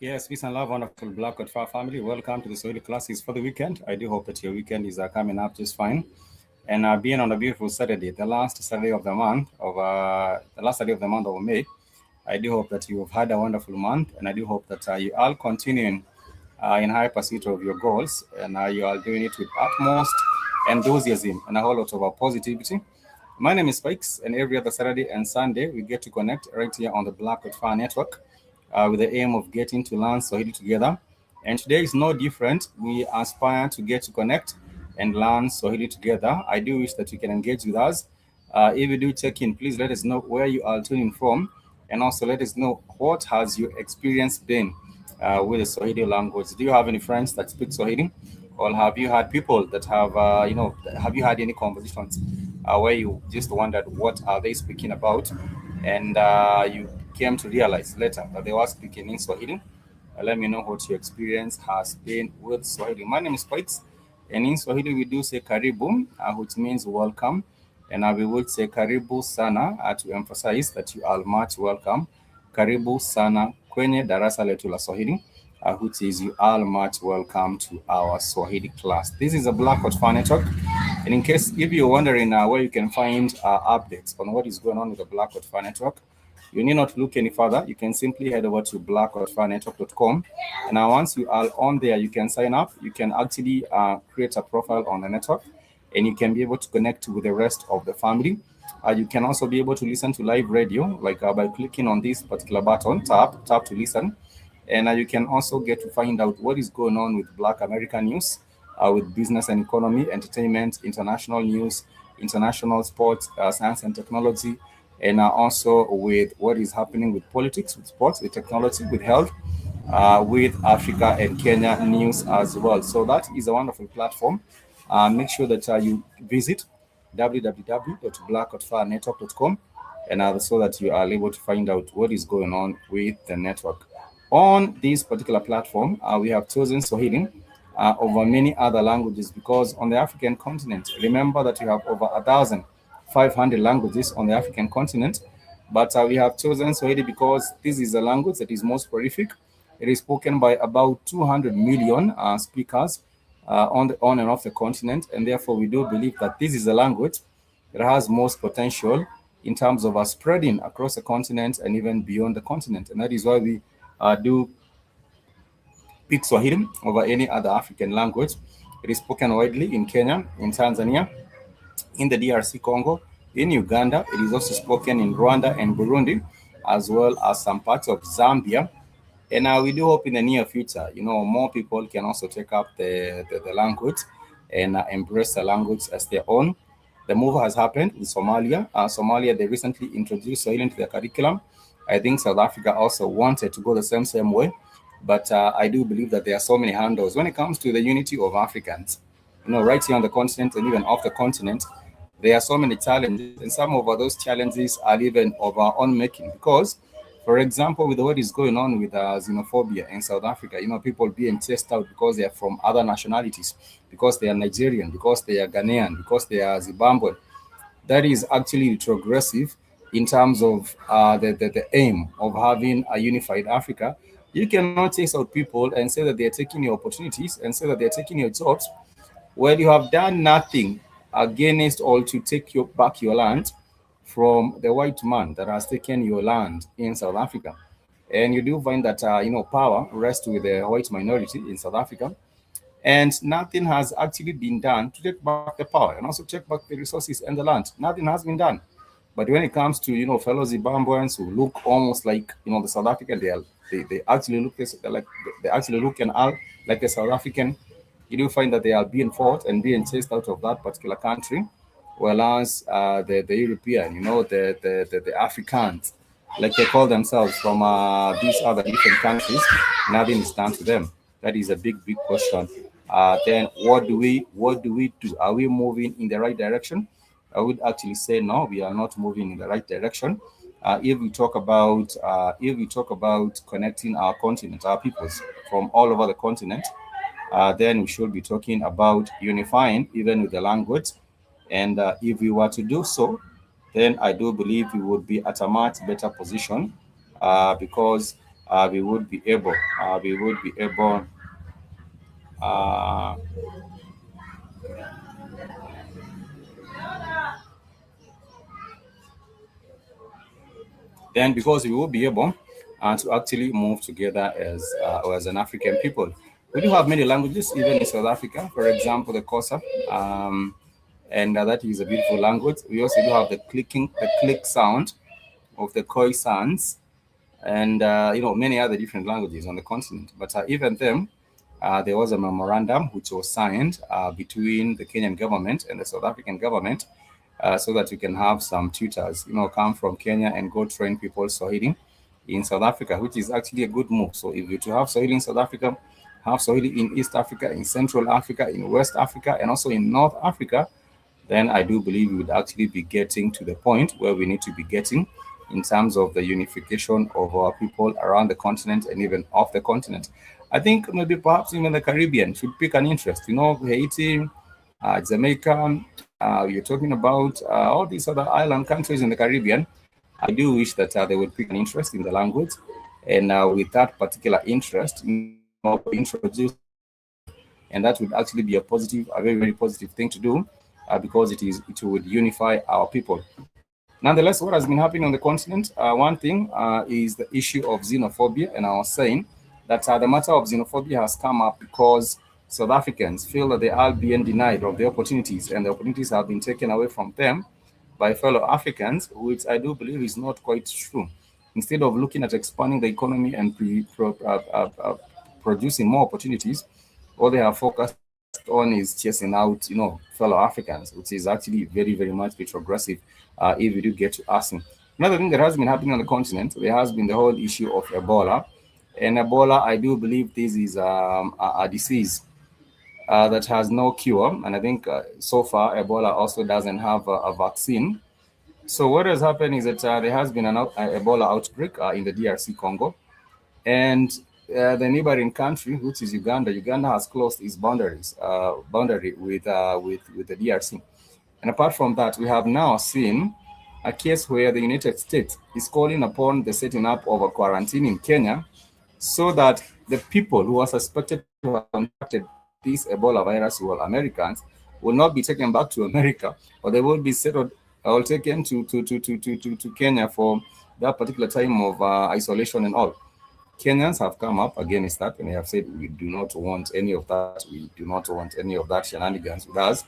Yes, peace and love, wonderful BlackHot family. Welcome to the Swahili classes for the weekend. I do hope that your weekend is coming up just fine. And being on a beautiful Saturday, the last Saturday of the month of May, I do hope that you have had a wonderful month, and I do hope that you are continuing in high pursuit of your goals, and you are doing it with utmost enthusiasm and a whole lot of positivity. My name is Spikes, and every other Saturday and Sunday we get to connect right here on the BlackHot Network with the aim of getting to learn Swahili together. And today is no different. We aspire to get to connect and learn Swahili together. I do wish that you can engage with us. If you do check in, please let us know where you are tuning from, and also let us know what has your experience been with the Swahili language. Do you have any friends that speak Swahili, or have you had people that have you had any conversations where you just wondered what are they speaking about, and you came to realize later that they were speaking in Swahili? Let me know what your experience has been with Swahili. My name is Pikes, and in Swahili we do say Karibu, which means welcome, and we would say Karibu sana to emphasize that you are much welcome. Karibu sana kwenye darasa letu la Swahili, which is you are much welcome to our Swahili class. This is a BlackHot Fan Network, and in case if you're wondering where you can find updates on what is going on with the BlackHot Fan Network, you need not look any further. You can simply head over to blackhotfanetwork.com. And now, once you are on there, you can sign up. You can actually create a profile on the network, and you can be able to connect with the rest of the family. You can also be able to listen to live radio, like by clicking on this particular button, tap to listen. And you can also get to find out what is going on with Black American news, with business and economy, entertainment, international news, international sports, science and technology, and also with what is happening with politics, with sports, with technology, with health, with Africa and Kenya news as well. So that is a wonderful platform. Make sure that you visit www.blackhotfanetwork.com, and so that you are able to find out what is going on with the network. On this particular platform, we have chosen Swahili over many other languages because on the African continent, remember that we have over 1,500 languages on the African continent, but we have chosen Swahili because this is a language that is most prolific. It is spoken by about 200 million speakers on and off the continent, and therefore we do believe that this is a language that has most potential in terms of spreading across the continent and even beyond the continent. And that is why we do pick Swahili over any other African language. It is spoken widely in Kenya, in Tanzania, in the DRC Congo, in Uganda. It is also spoken in Rwanda and Burundi, as well as some parts of Zambia. And we do hope in the near future, more people can also take up the language and embrace the language as their own. The move has happened in Somalia. Somalia, they recently introduced Swahili into their curriculum. I think South Africa also wanted to go the same way. But I do believe that there are so many handles when it comes to the unity of Africans. Right here on the continent and even off the continent, there are so many challenges, and some of those challenges are even of our own making. Because, for example, with what is going on with xenophobia in South Africa, people being chased out because they are from other nationalities, because they are Nigerian, because they are Ghanaian, because they are Zimbabwean. That is actually retrogressive in terms of the aim of having a unified Africa. You cannot chase out people and say that they are taking your opportunities and say that they are taking your jobs. Well, you have done nothing against or to take back your land from the white man that has taken your land in South Africa. And you do find that power rests with the white minority in South Africa, and nothing has actually been done to take back the power and also take back the resources and the land. Nothing has been done. But when it comes to fellow Zimbabweans who look almost like the South African, they actually look like they actually look and are like the South African. You do find that they are being fought and being chased out of that particular country, whereas the European, the Africans, like they call themselves from these other different countries, nothing is done to them. That is a big question. Then what do we do? Are we moving in the right direction? I would actually say no, we are not moving in the right direction. If we talk about connecting our continent, our peoples from all over the continent, then we should be talking about unifying even with the language. And if we were to do so, then I do believe we would be at a much better position, because we would be able, uh, then because we will be able to actually move together or as an African people. We do have many languages, even in South Africa. For example, the Xhosa, and that is a beautiful language. We also do have the click sound of the koi sounds, and many other different languages on the continent. But even them, there was a memorandum which was signed between the Kenyan government and the South African government, so that we can have some tutors, come from Kenya and go train people Swahili in South Africa, which is actually a good move. So if you to have Swahili in South Africa, have Swahili in East Africa, in Central Africa, in West Africa, and also in North Africa, then I do believe we would actually be getting to the point where we need to be getting in terms of the unification of our people around the continent and even off the continent. I think maybe perhaps even the Caribbean should pick an interest. Haiti, Jamaica, you're talking about all these other island countries in the Caribbean. I do wish that they would pick an interest in the language. And with that particular interest, introduce and that would actually be a very, very positive thing to do because it would unify our people. Nonetheless, what has been happening on the continent, one thing is the issue of xenophobia, and I was saying that the matter of xenophobia has come up because South Africans feel that they are being denied of the opportunities, and the opportunities have been taken away from them by fellow Africans, which I do believe is not quite true. Instead of looking at expanding the economy and producing more opportunities, all they have focused on is chasing out, fellow Africans, which is actually very, very much retrogressive if you do get to asking. Another thing that has been happening on the continent, there has been the whole issue of Ebola. And Ebola, I do believe this is a disease that has no cure. And I think so far, Ebola also doesn't have a vaccine. So what has happened is that there has been an Ebola outbreak in the DRC Congo. And the neighboring country, which is Uganda, Uganda has closed its boundary with the DRC. And apart from that, we have now seen a case where the United States is calling upon the setting up of a quarantine in Kenya so that the people who are suspected to have contracted this Ebola virus, who are Americans, will not be taken back to America, or they will be settled or taken to Kenya for that particular time of isolation and all. Kenyans have come up against that and they have said, we do not want any of that. We do not want any of that shenanigans with us.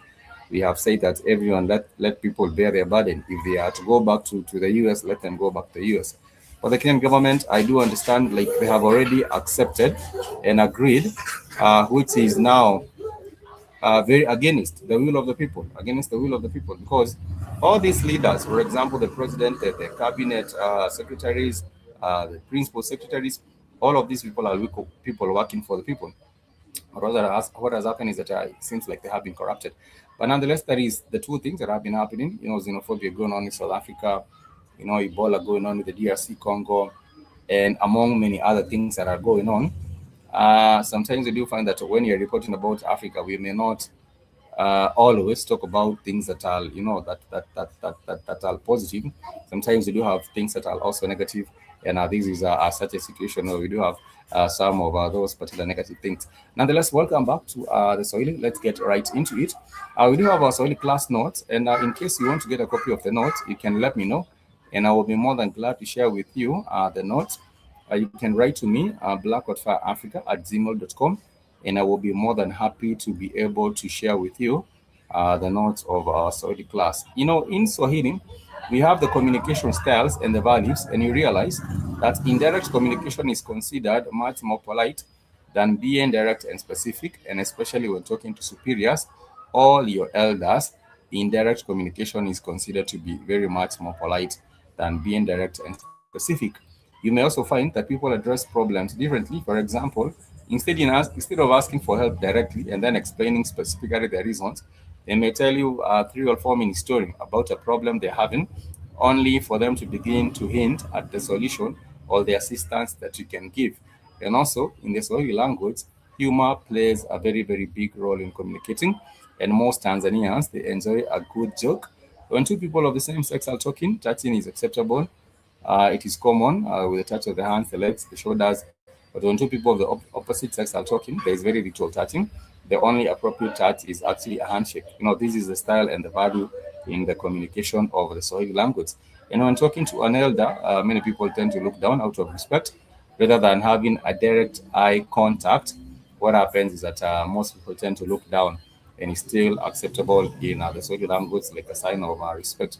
We have said that everyone let people bear their burden. If they are to go back to the US, let them go back to the US. For the Kenyan government, I do understand like they have already accepted and agreed, which is now very against the will of the people, because all these leaders, for example, the president, the cabinet secretaries, the principal secretaries, all of these people are people working for the people. What has happened is that it seems like they have been corrupted. But nonetheless, that is the two things that have been happening. Xenophobia going on in South Africa, Ebola going on with the DRC Congo, and among many other things that are going on. Sometimes we do find that when you're reporting about Africa, we may not always talk about things that are, that are positive. Sometimes we do have things that are also negative, and this is such a situation where we do have some of those particular negative things. Nonetheless, welcome back to the Swahili. Let's get right into it. We do have our Swahili class notes, and in case you want to get a copy of the notes, you can let me know, and I will be more than glad to share with you the notes. You can write to me, blackhotfireafrica@gmail.com, and I will be more than happy to be able to share with you the notes of our Swahili class. In Swahili, we have the communication styles and the values, and you realize that indirect communication is considered much more polite than being direct and specific, and especially when talking to superiors or your elders, indirect communication is considered to be very much more polite than being direct and specific. You may also find that people address problems differently. For example, instead of asking for help directly and then explaining specifically the reasons, they may tell you a 3 or 4 minute story about a problem they're having, only for them to begin to hint at the solution or the assistance that you can give. And also, in the Swahili language, humor plays a very, very big role in communicating. And most Tanzanians, they enjoy a good joke. When two people of the same sex are talking, chatting is acceptable It is common with the touch of the hands, the legs, the shoulders. But when two people of the opposite sex are talking, there is very little touching. The only appropriate touch is actually a handshake. This is the style and the value in the communication of the Swahili language. And when talking to an elder, many people tend to look down out of respect rather than having a direct eye contact. What happens is that most people tend to look down, and it's still acceptable in the Swahili language, like a sign of respect.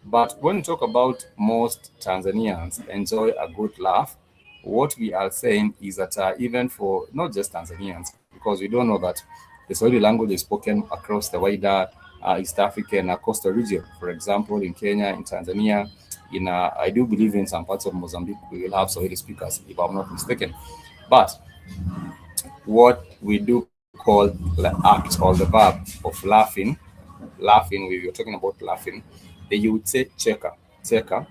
But when we talk about most Tanzanians enjoy a good laugh, what we are saying is that even for not just Tanzanians, because we don't know that the Swahili language is spoken across the wider East African coastal region. For example, in Kenya, in Tanzania, I do believe in some parts of Mozambique, we will have Swahili speakers, if I'm not mistaken. But what we do call the act or the verb of laughing, when you're talking about laughing, then you would say cheka, cheka,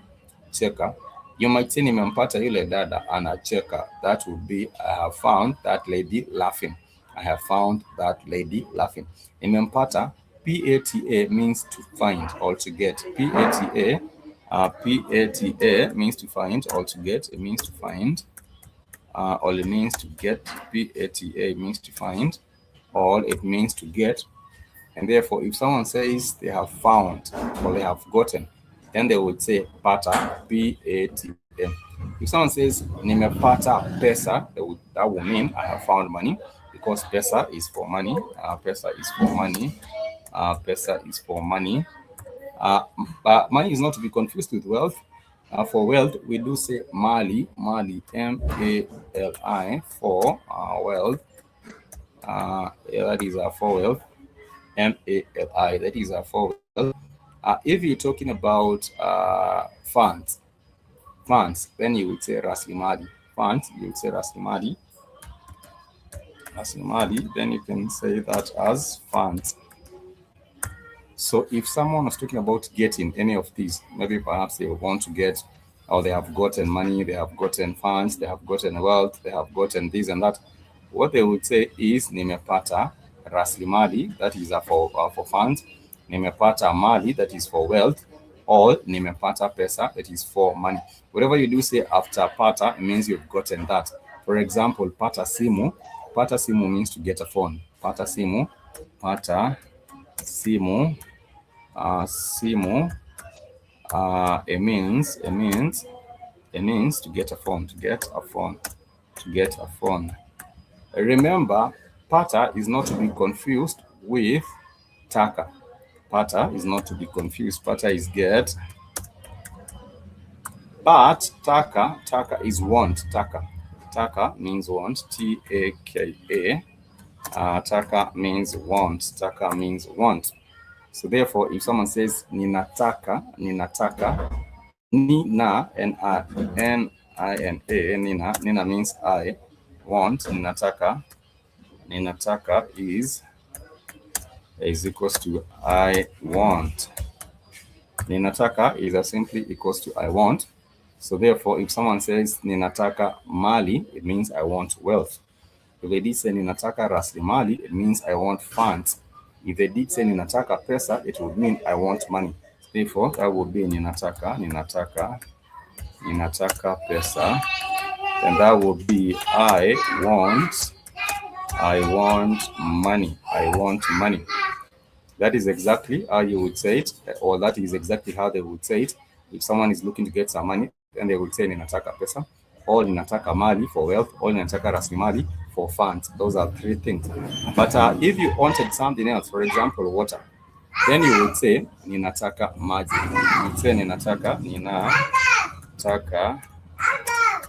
cheka. You might say nimempata yule dada anacheka. That would be I have found that lady laughing. I have found that lady laughing. Nimempata, P-A-T-A means to find or to get. P-A-T-A means to find or to get. It means to find. Or it means to get. P-A-T-A means to find. Or it means to get. And therefore, if someone says they have found or they have gotten, then they would say pata, P-A-T-A. If someone says nimepata pesa, that would mean I have found money, because pesa is for money. Pesa is for money. Pesa is for money. But money is not to be confused with wealth. For wealth, we do say mali, M-A-L-I, for wealth. That is for wealth. M-A-L-I, that is for wealth. If you're talking about funds, then you would say rasilimali. Funds, you would say rasilimali. Rasilimali, then you can say that as funds. So if someone was talking about getting any of these, maybe perhaps they want to get, or they have gotten money, they have gotten funds, they have gotten wealth, they have gotten this and that, what they would say is nimepata rasilimali, that is for funds, nimepata mali, that is for wealth, or nimepata pesa, that is for money. Whatever you do say after pata, it means you've gotten that. For example, pata simu means to get a phone. Pata simu, simu, it means to get a phone, to get a phone. Remember, pata is not to be confused with taka. Pata is not to be confused. Pata is get. But taka is want. Taka means want. T-A-K-A. Taka means want. Taka means want. So therefore, if someone says ninataka, nina, N-I-N-A, nina means I want. Ninataka is equals to I want. Ninataka is simply equals to I want. So therefore, if someone says ninataka mali, it means I want wealth. If they did say ninataka rasilimali, it means I want funds. If they did say ninataka pesa, it would mean I want money. Therefore, that would be ninataka pesa. And that would be I want money. I want money. That is exactly how you would say it, or that is exactly how they would say it. If someone is looking to get some money, then they would say ninataka pesa, or ninataka mali for wealth, or ninataka rasilimali for funds. Those are three things. But if you wanted something else, for example, water, then you would say ninataka maji. You would say ninataka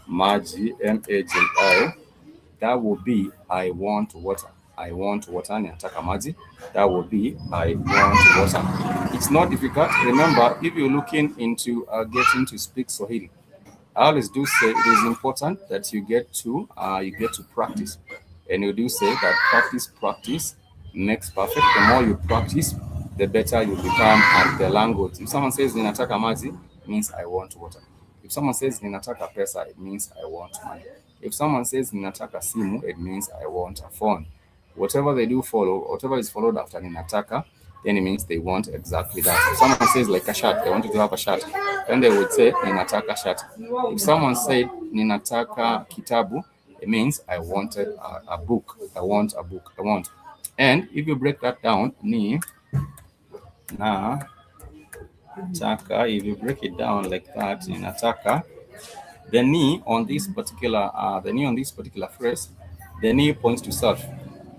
maji, M-A-J-I. That would be I want water. I want water. Ninataka maji. That would be I want water. It's not difficult. Remember, if you're looking into getting to speak Swahili, I always do say it is important that you get to practice. And you do say that practice makes perfect. The more you practice, the better you become at the language. If someone says ninataka maji, it means I want water. If someone says ninataka pesa, it means I want money. If someone says ninataka simu, it means I want a phone. Whatever they do follow, whatever is followed after ninataka then it means they want exactly that. If someone says like a shirt, they wanted to have a shirt, then they would say ninataka shirt. If someone said ninataka kitabu, it means I wanted a book. I want a book. I want. And if you break that down, ni na taka, if you break it down like that, ninataka, the ni on this particular phrase, the ni points to self.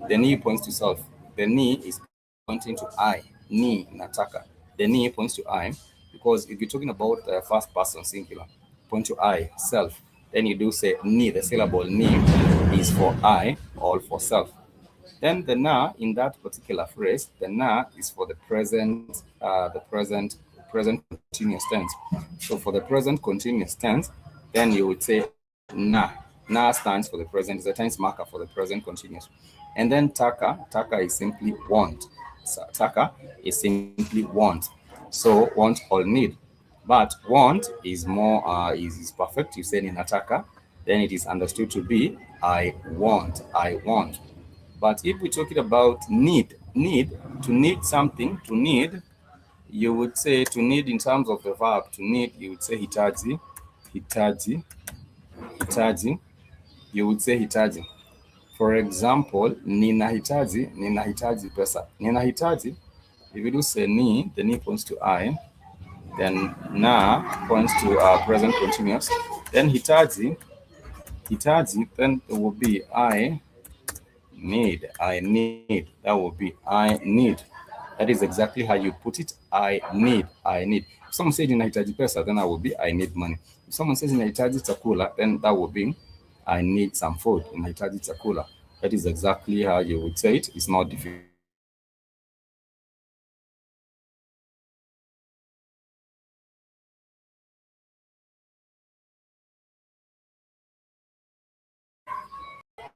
The ni points to self. The ni is pointing to I. Ni nataka. The ni points to I, because if you're talking about the first person singular, point to I, self. Then you do say ni. The syllable ni is for I or for self. Then the na in that particular phrase, the na is for the present continuous tense. So for the present continuous tense, then you would say na. Na stands for the present, is a tense marker for the present continuous. And then taka is simply want. So taka is simply want. So want or need. But want is more is perfect. You say ninataka, then it is understood to be I want. I want. But if we're talking about to need something, to need, you would say to need in terms of the verb, to need, you would say hitaji, hitaji, hitaji, you would say hitaji. For example, ninahitaji pesa. Ninahitaji, if you do say ni, the ni points to I, then na points to present continuous, then hitaji, then it will be I need. That will be I need. That is exactly how you put it. I need. If someone says ninahitaji pesa, then that will be I need money. If someone says ninahitaji chakula, then that will be I need some food. Ninahitaji chakula. That is exactly how you would say it. It's not difficult.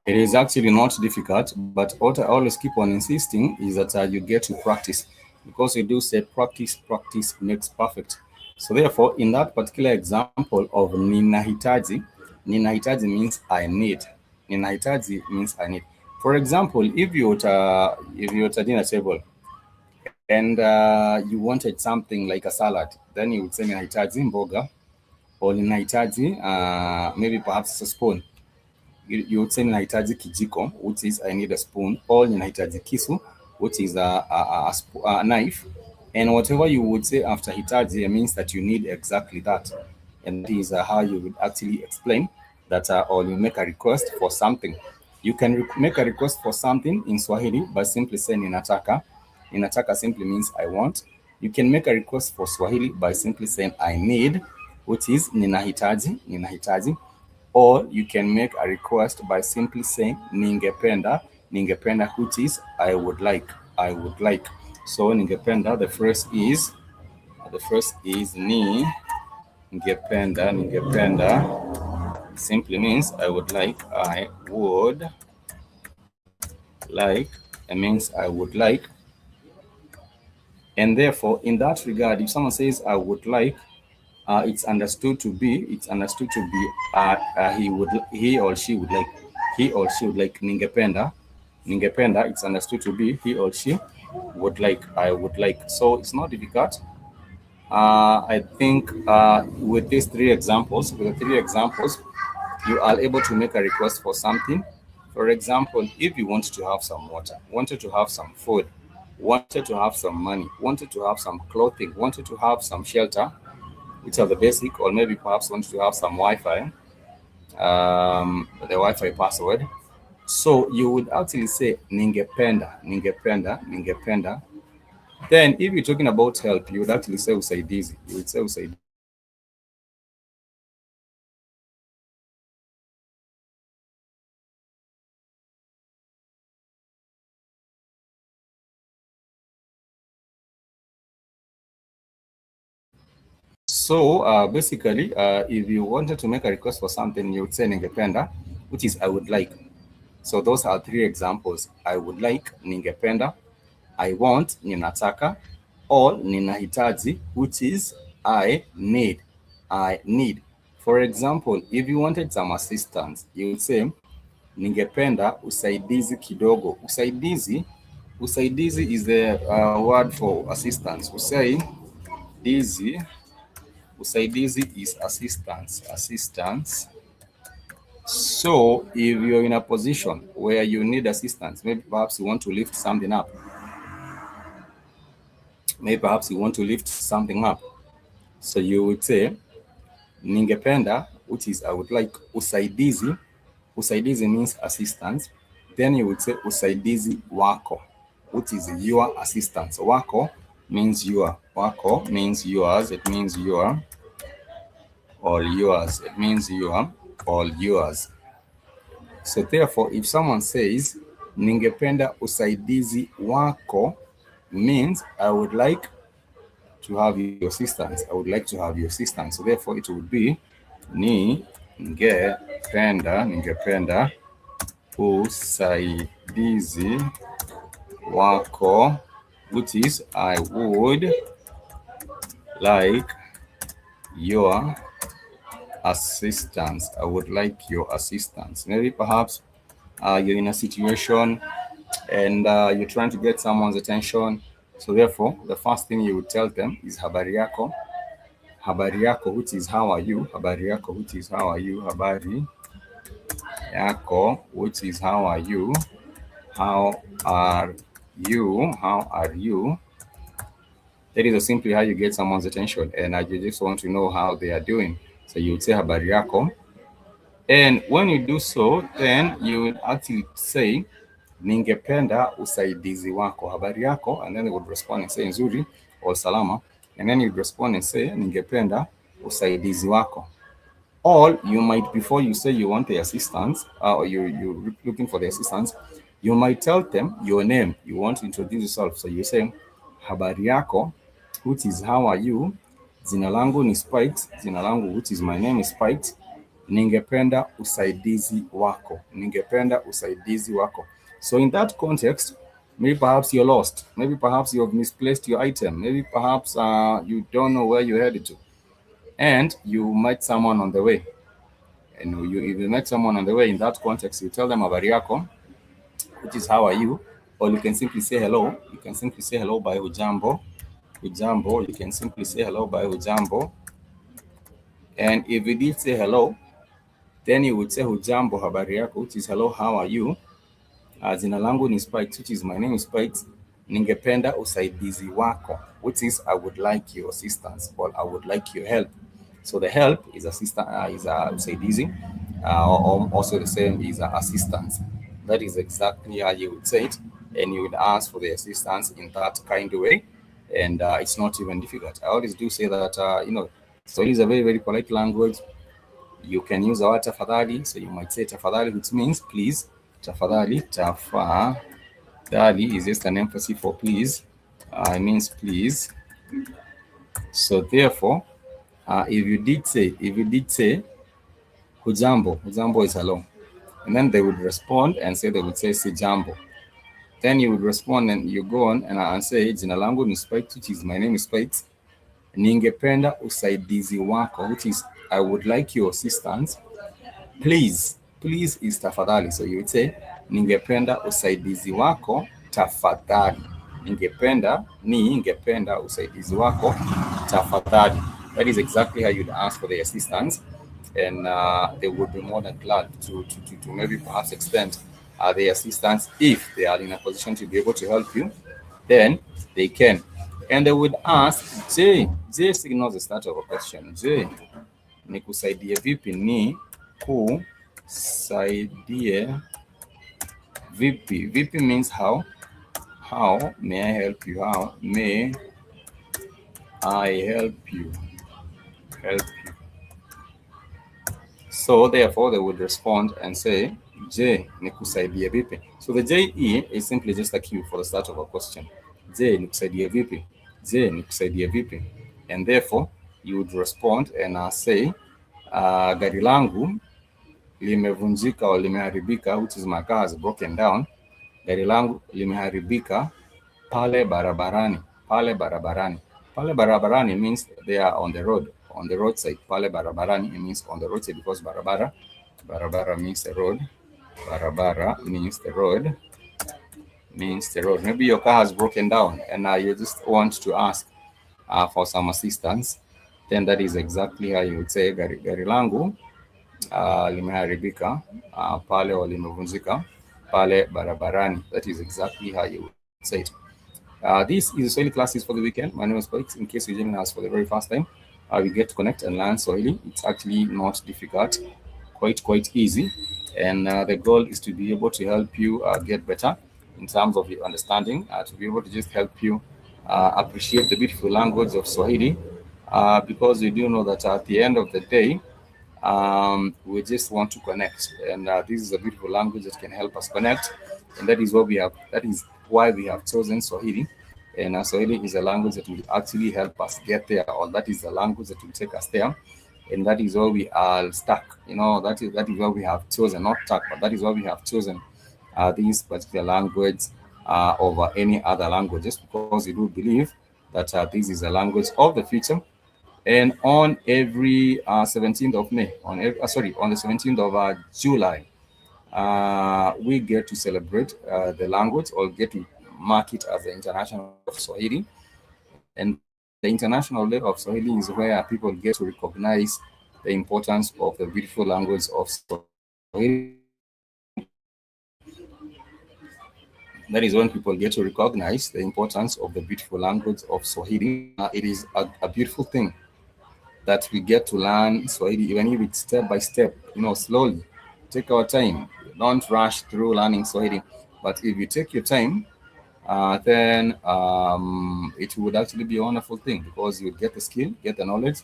It is actually not difficult, but what I always keep on insisting is that you get to practice, because we do say practice makes perfect. So therefore, in that particular example of ninahitaji, ninahitaji means I need. Ninahitaji means I need. For example, if you're at a dinner table and you wanted something like a salad, then you would say ninahitaji mboga, or ninahitaji maybe perhaps a spoon. You would say ninahitaji kijiko, which is I need a spoon, or ninahitaji kisu, which is a knife. And whatever you would say after hitaji means that you need exactly that. And that is how you would actually explain that, or you make a request for something. You can make a request for something in Swahili by simply saying ninataka. Ninataka simply means I want. You can make a request for Swahili by simply saying I need, which is ninahitaji. Or you can make a request by simply saying ningependa, which is I would like. So ningependa, the first is ni. Ningependa simply means I would like. It means I would like. And therefore, in that regard, if someone says I would like, it's understood to be he or she would like ningependa. It's understood to be he or she would like. I would like. So it's not difficult. I think with the three examples, you are able to make a request for something. For example, if you wanted to have some water, wanted to have some food, wanted to have some money, wanted to have some clothing, wanted to have some shelter, which are the basic, or maybe perhaps wanted to have some Wi-Fi, the Wi-Fi password. So you would actually say ningependa. Then if you're talking about help, you would actually say usaidizi. You would say usaidizi. So basically, if you wanted to make a request for something, you would say ningependa, which is I would like. So those are three examples. I would like, ningependa. I want, ninataka. Or ninahitaji, which is I need. For example, if you wanted some assistance, you would say ningependa usaidizi kidogo. Usaidizi Usaidizi is the word for assistance. Usaidizi is assistance. Assistance. So if you're in a position where you need assistance, maybe perhaps you want to lift something up. So you would say ningependa, which is I would like. Usaidizi. Usaidizi means assistance. Then you would say usaidizi wako, which is your assistance. Wako means your. Wako means yours. It means your. All yours. It means your. All yours. So therefore, if someone says ningependa usaidizi wako, means I would like to have your assistance. I would like to have your assistance. So therefore, it would be ningependa usaidizi wako, which is I would like your assistance. I would like your assistance. Maybe perhaps you're in a situation and you're trying to get someone's attention. So therefore, the first thing you would tell them is habari yako. Habari yako, which is how are you. Habari yako, which is how are you. Habari yako, which is how are you. How are you? How are you? That is simply how you get someone's attention, and you just want to know how they are doing. So you would say habari yako. And when you do so, then you would actually say ningependa usaidizi wako. Habari yako, and then they would respond and say nzuri or salama, and then you'd respond and say ningependa usaidizi wako. Or you might, before you say you want the assistance, or you're looking for the assistance, you might tell them your name. You want to introduce yourself. So you say habari yako, which is how are you. Jina langu ni Spikes. Jina langu, which is my name is Spikes. Ningependa usaidizi wako. Ningependa usaidizi wako. So in that context, maybe perhaps you're lost. Maybe perhaps you have misplaced your item. Maybe perhaps you don't know where you're headed to. And you met someone on the way. And if you met someone on the way, in that context, you tell them habari yako, which is how are you. Or you can simply say hello. You can simply say hello by hujambo. Hujambo. You can simply say hello by hujambo. And if you did say hello, then you would say hujambo habari yako, which is hello, how are you. Jina langu ni Spikes, which is my name is Spikes. Ningependa usaidizi wako, which is I would like your assistance or I would like your help. So the help is usaidizi, or also the same is assistance. That is exactly how you would say it, and you would ask for the assistance in that kind of way, and it's not even difficult. I always do say that Swahili is a very, very polite language. You can use our tafadhali, so you might say tafadhali, which means please. Tafadhali, tafadhali is just an emphasis for please. It means please. So therefore, if you did say hujambo, hujambo is hello, and then they would respond and say they would say sijambo. Then you would respond and you go on and say jina langu ni Spikes, which is my name is Spikes. Ningependa usaidizi wako, which is I would like your assistance. Please. Please is tafadhali. So you would say ningependa usaidizi wako tafadhali. Ningependa usaidizi wako tafadhali. That is exactly how you'd ask for the assistance, and they would be more than glad to maybe perhaps extend the assistance if they are in a position to be able to help you. Then they can, and they would ask J signals the start of a question. J nikusaidie vipi, ni kusaidie vipi. Vipi means how. How may I help you? How may I help you? So therefore they would respond and say J nikusaidie vipi. So the JE is simply just a cue for the start of a question. J nikusaidie vipi. J nikusaidie vipi. And therefore you would respond and say gari langu limevunjika or limeharibika, which is my car is broken down. Gari langu limeharibika pale barabarani. Pale barabarani. Pale barabarani means they are on the road, on the roadside. Pale barabarani means on the roadside because barabara means the road. Barabara means the road. means the road. Maybe your car has broken down and you just want to ask for some assistance, then that is exactly how you would say gari langu limeharibika pale au limevunjika pale barabarani. That is exactly how you would say it. This is Swahili classes for the weekend. My name is Felix. In case you're joining us for the very first time, we get to connect and learn Swahili. It's actually not difficult, quite easy. And the goal is to be able to help you get better in terms of your understanding, to be able to just help you appreciate the beautiful language of Swahili, because we do know that at the end of the day, we just want to connect, and this is a beautiful language that can help us connect, and that is what we have. That is why we have chosen Swahili, and Swahili is a language that will actually help us get there, or that is the language that will take us there, and that is why we are stuck. That is why we have chosen, not stuck, but that is why we have chosen this particular language over any other languages, because we do believe that this is a language of the future. And on every 17th of May, on the 17th of July, we get to celebrate the language, or get to mark it as the International Day of Swahili. And the International Day of Swahili is where people get to recognize the importance of the beautiful language of Swahili. That is when people get to recognize the importance of the beautiful language of Swahili. It is a beautiful thing that we get to learn Swahili, even if it's step by step, slowly. Take our time. Don't rush through learning Swahili. But if you take your time, then it would actually be a wonderful thing, because you get the skill, get the knowledge,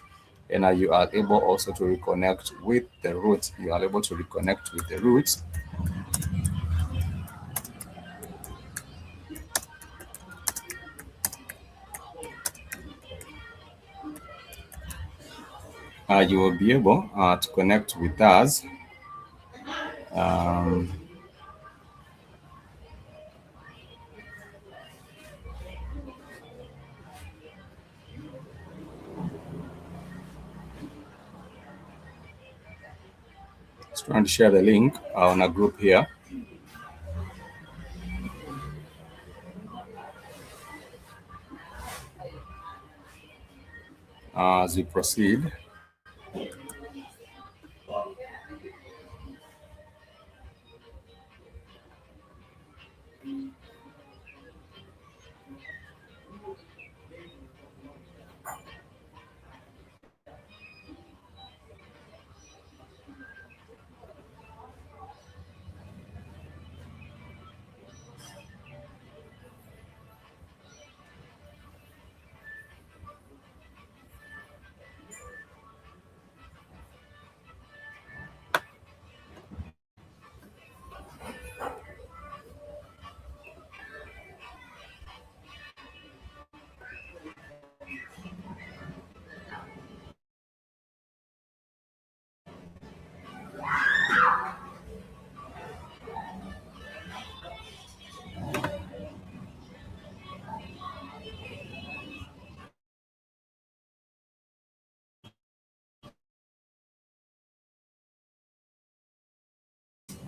and you are able also to reconnect with the roots. You are able to reconnect with the roots. You will be able to connect with us. Um, just trying to share the link on a group here as we proceed.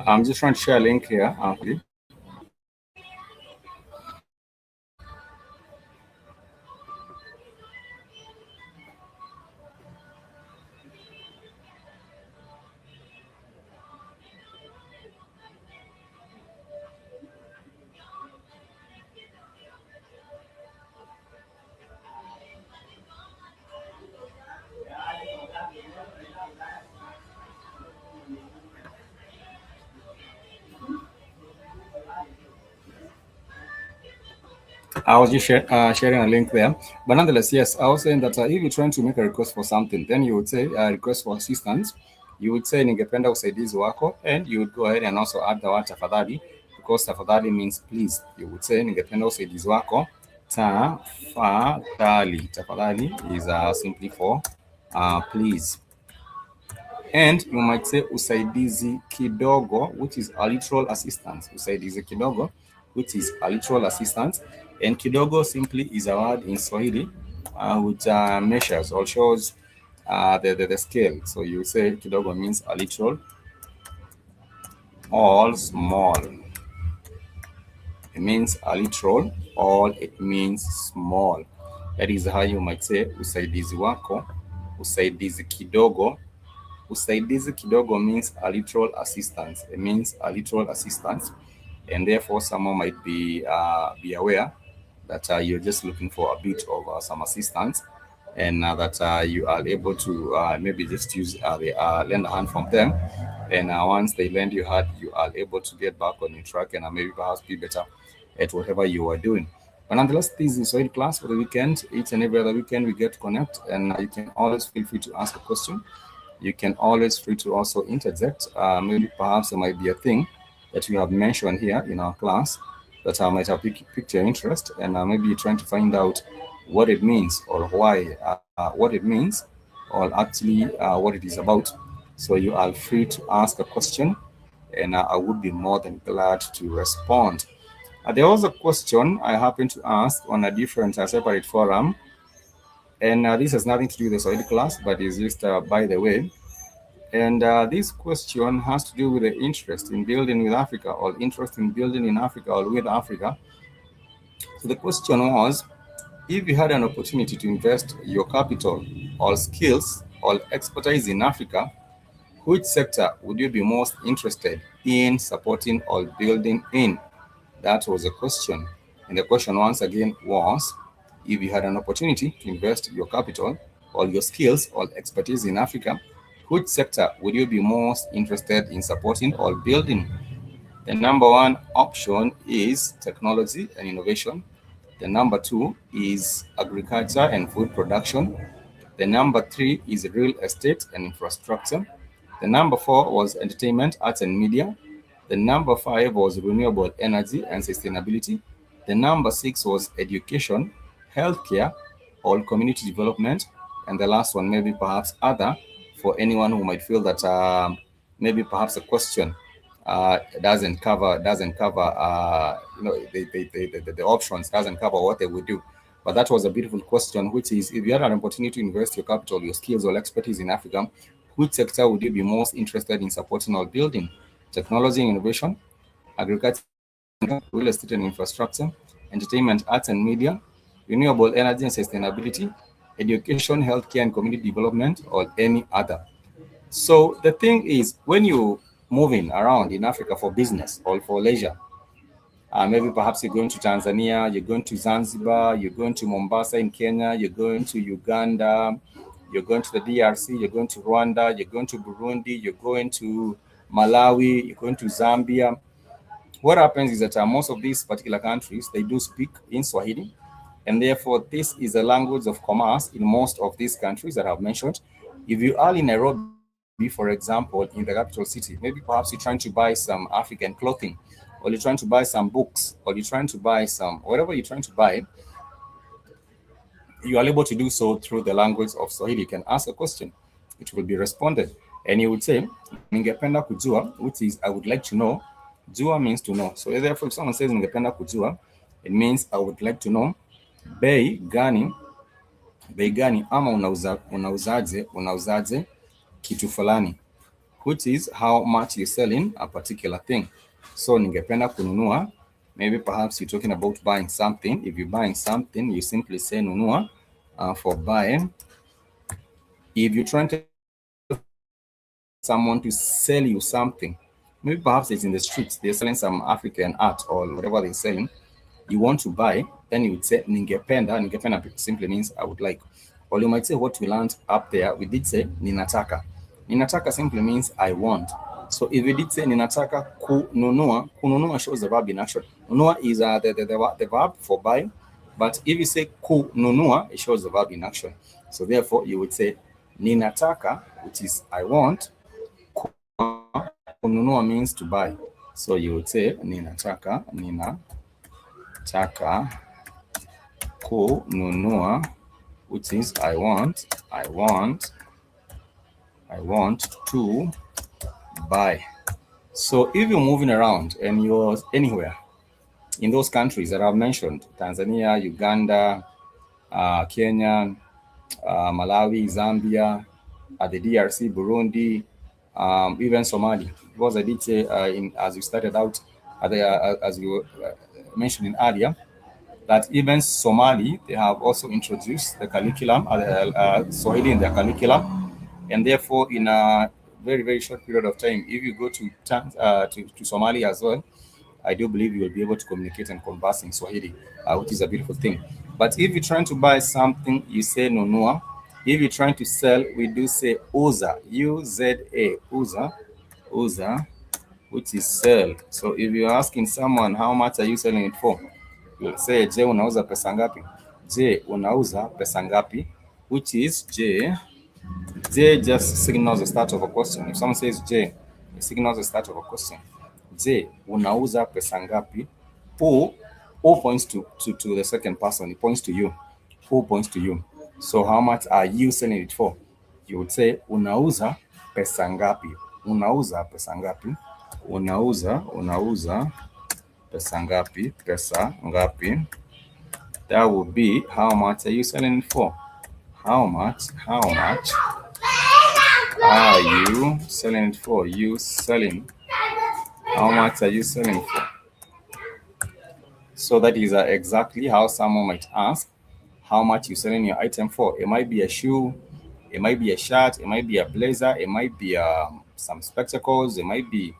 I'm just trying to share a link here. I was just sharing a link there. But nonetheless, yes, I was saying that if you're trying to make a request for something, then you would say request for assistance. You would say ningependa usaidizi wako, and you would go ahead and also add the word tafadhali, because tafadhali means please. You would say ningependa usaidizi wako tafadhali. Tafadhali is simply for please. And you might say usaidizi kidogo, which is a literal assistance. Usaidizi kidogo, which is a literal assistance. And kidogo simply is a word in Swahili which measures or shows the scale. So you say kidogo means a little or small. It means a little, or it means small. That is how you might say usaidizi wako, usaidizi kidogo. Usaidizi kidogo means a little assistance. It means a little assistance, and therefore someone might be aware that you're just looking for a bit of some assistance, and that you are able to maybe just use lend a hand from them, and once they lend you a hand, you are able to get back on your track and maybe perhaps be better at whatever you are doing. But nonetheless, this is Swahili class for the weekend. Each and every other weekend we get to connect, and you can always feel free to ask a question. You can always free to also interject. Maybe perhaps there might be a thing that we have mentioned here in our class that might have piqued your interest, and maybe you're trying to find out what it means or why, what it means, or actually what it is about. So you are free to ask a question, and I would be more than glad to respond. There was a question I happened to ask on a different separate forum, and this has nothing to do with the Swahili class, but is just by the way. And this question has to do with the interest in building with Africa, or interest in building in Africa or with Africa. So the question was, if you had an opportunity to invest your capital or skills or expertise in Africa, which sector would you be most interested in supporting or building in? That was a question. And the question once again was, if you had an opportunity to invest your capital or your skills or expertise in Africa, which sector would you be most interested in supporting or building? The number one option is technology and innovation. The number two is agriculture and food production. The number three is real estate and infrastructure. The number four was entertainment, arts and media. The number five was renewable energy and sustainability. The number six was education, healthcare, or community development. And the last one, maybe perhaps other, for anyone who might feel that maybe perhaps a question doesn't cover the options, doesn't cover what they would do. But that was a beautiful question, which is, if you had an opportunity to invest your capital, your skills or expertise in Africa, which sector would you be most interested in supporting or building? Technology and innovation, agriculture, real estate and infrastructure, entertainment, arts and media, renewable energy and sustainability, education, healthcare and community development, or any other. So the thing is, when you moving around in Africa for business or for leisure, maybe perhaps you're going to Tanzania, you're going to Zanzibar, you're going to Mombasa in Kenya, you're going to Uganda, you're going to the DRC, you're going to Rwanda, you're going to Burundi, you're going to Malawi, you're going to Zambia. What happens is that most of these particular countries, they do speak in Swahili, and therefore this is a language of commerce in most of these countries that I've mentioned. If you are in Nairobi, for example, in the capital city, maybe perhaps you're trying to buy some African clothing, or you're trying to buy some books, or you're trying to buy some, whatever you're trying to buy, you are able to do so through the language of Swahili. You can ask a question, it will be responded, and you would say, ningependa kujua, which is I would like to know. Jua means to know. So therefore, if someone says ningependa kujua, it means I would like to know bei gani, ama unauzaje kitu fulani, which is how much you're selling a particular thing. So ningependa kununua, maybe perhaps you're talking about buying something. If you're buying something, you simply say nunua for buying. If you're trying to someone to sell you something, maybe perhaps it's in the streets, they're selling some African art or whatever they're selling, you want to buy, then you would say ningependa. Ningependa simply means I would like. Or you might say what we learned up there, we did say ninataka. Ninataka simply means I want. So if we did say ninataka kununua, kununua shows the verb in action. Nunua is the verb for buy, but if you say kununua, it shows the verb in action. So therefore you would say ninataka, which is I want. Kununua means to buy. So you would say ninataka kununua, which is I want to buy. So if you're moving around and you're anywhere in those countries that I've mentioned, Tanzania, Uganda, Kenya, Malawi, Zambia, the DRC, Burundi, even Somali, because I did say as you started out, as you mentioning earlier, that even Somali, they have also introduced the curriculum, Swahili in their curriculum, and therefore in a very, very short period of time, if you go to Somali as well, I do believe you will be able to communicate and converse in Swahili, which is a beautiful thing. But if you're trying to buy something, you say nunua. If you're trying to sell, we do say uza, U-Z-A, uza, which is sell. So if you're asking someone, how much are you selling it for? You'll say, je, unauza pesa ngapi? Je, unauza pesa ngapi? Which is J just signals the start of a question. If someone says J, it signals the start of a question. Je, unauza pesa ngapi? Who points to the second person. It points to you. Who points to you? So how much are you selling it for? You would say unauza pesa ngapi? Unauza pesa ngapi? Unauza pesa ngapi? Pesa ngapi? That would be how much are you selling it for? How much are you selling it for? You selling. How much are you selling for? So that is exactly how someone might ask how much you're selling your item for. It might be a shoe, it might be a shirt, it might be a blazer, it might be some spectacles, it might be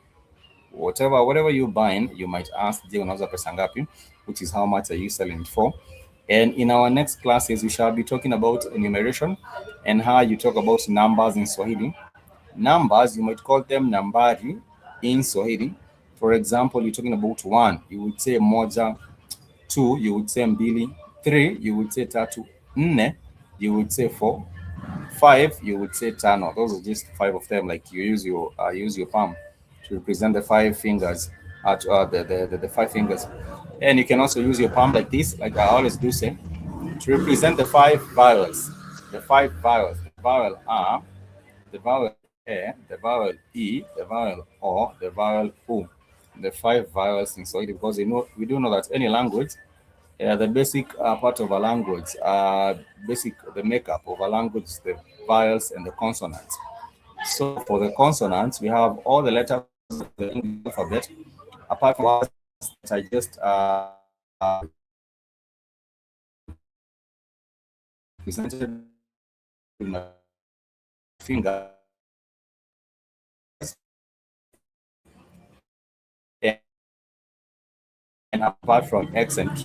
whatever you're buying. You might ask je unauza pesa ngapi, which is how much are you selling it for. And in our next classes, we shall be talking about enumeration and how you talk about numbers in Swahili. Numbers, you might call them nambari in Swahili. For example, you're talking about one, you would say moja. Two, you would say mbili. Three, you would say tatu. Nne, you would say four. Five, you would say tano. Those are just five of them. Like you use your palm to represent the five fingers. The five fingers, and you can also use your palm like this, like I always do say, to represent the five vowels. The five vowels. The vowel A, the vowel E, the vowel E, the vowel O, the vowel U. The five vowels in Swahili, because we do know that any language, the basic part of a language, the makeup of a language is the vowels and the consonants. So for the consonants, we have all the letters of the English alphabet, apart from words that I just presented with my finger. And apart from X and Q,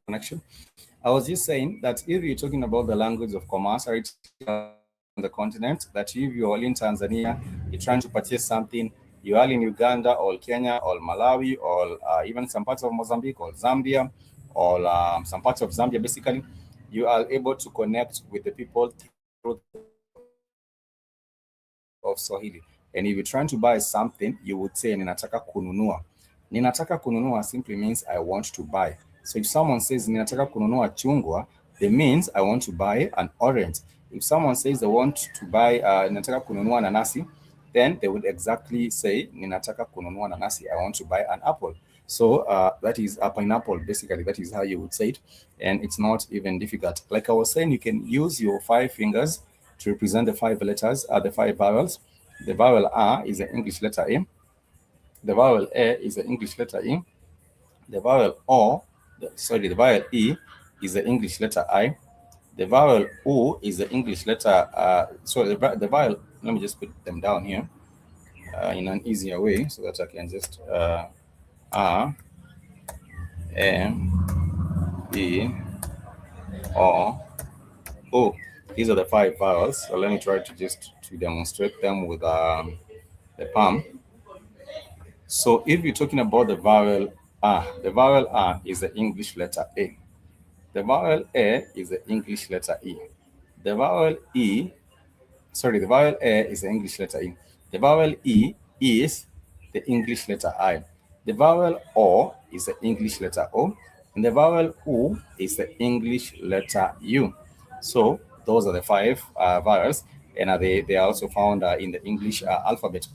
connection. I was just saying that if you're talking about the language of commerce, or it's on the continent, that if you're all in Tanzania, you're trying to purchase something, you are in Uganda or Kenya or Malawi or even some parts of Mozambique or Zambia or some parts of Zambia, basically, you are able to connect with the people through of Swahili. And if you're trying to buy something, you would say ninataka kununua. Ninataka kununua simply means I want to buy. So if someone says ninataka kununua chungwa, it means I want to buy an orange. If someone says they want to buy ninataka kununua nanasi, then they would exactly say, ninataka kununua nanasi, I want to buy an apple. So that is a pineapple, basically. That is how you would say it. And it's not even difficult. Like I was saying, you can use your 5 fingers to represent the 5 letters, the 5 vowels. The vowel A is the English letter A. The vowel A is the English letter E. The vowel the vowel E is the English letter I. The vowel O is the English letter, the vowel, let me just put them down here in an easier way so that I can just R, M, E, O, O. These are the 5 vowels. So let me try to demonstrate them with the palm. So if you're talking about the vowel A is the English letter A. The vowel A is the English letter E. The vowel the vowel A is the English letter E. The vowel E is the English letter I. The vowel O is the English letter O. And the vowel U is the English letter U. So those are the 5 vowels, and they are also found in the English alphabet.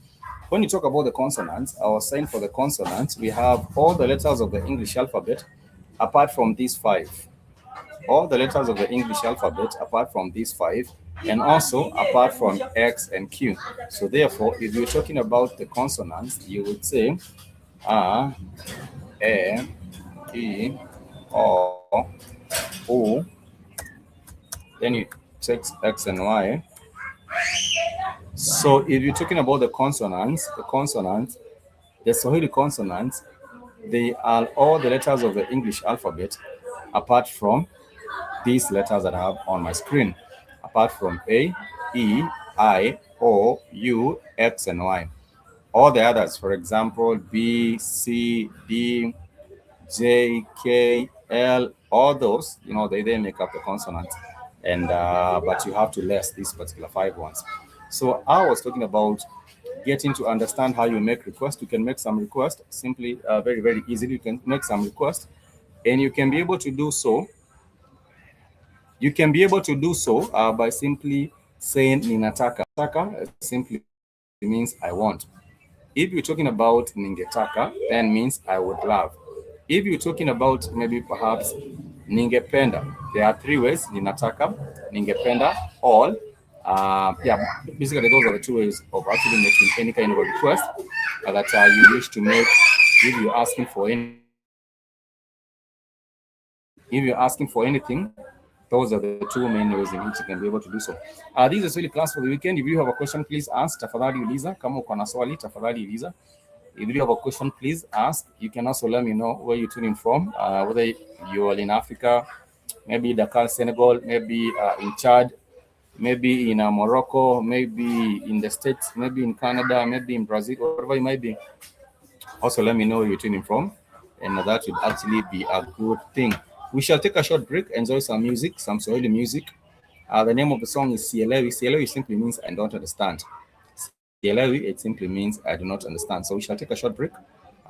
When you talk about the consonants, I was saying for the consonants, we have all the letters of the English alphabet apart from these 5. All the letters of the English alphabet apart from these 5, and also apart from X and Q. So therefore, if you're talking about the consonants, you would say A, E, O, O. Then you take X and Y. So if you're talking about the consonants, the Swahili consonants, they are all the letters of the English alphabet apart from these letters that I have on my screen, apart from A, E, I, O, U, X, and Y. All the others, for example, B, C, D, J, K, L, all those, they make up the consonant. And but you have to less these particular 5 ones. So I was talking about getting to understand how you make requests. You can make some requests simply, very, very easily. You can make some requests, and you can be able to do so. You can be able to do so by simply saying ninataka. Ninataka simply means I want. If you're talking about ningetaka, then means I would love. If you're talking about maybe perhaps ningependa, there are 3 ways: ninataka, ningependa, all. Basically those are the 2 ways of actually making any kind of a request that you wish to make. If you're asking for anything, those are the 2 main ways in which you can be able to do so. This is really class for the weekend. If you have a question, please ask. Tafadhali uliza. Kama uko na swali, tafadhali uliza. If you have a question, please ask. You can also let me know where you're tuning from, whether you are in Africa, maybe Dakar, Senegal, maybe in Chad, maybe in Morocco, maybe in the States, maybe in Canada, maybe in Brazil, wherever it might be. Also, let me know where you're tuning from, and that would actually be a good thing. We shall take a short break, enjoy some music, some Swahili music. The name of the song is Sielewi. Sielewi simply means I don't understand. Sielewi, it simply means I do not understand. So we shall take a short break,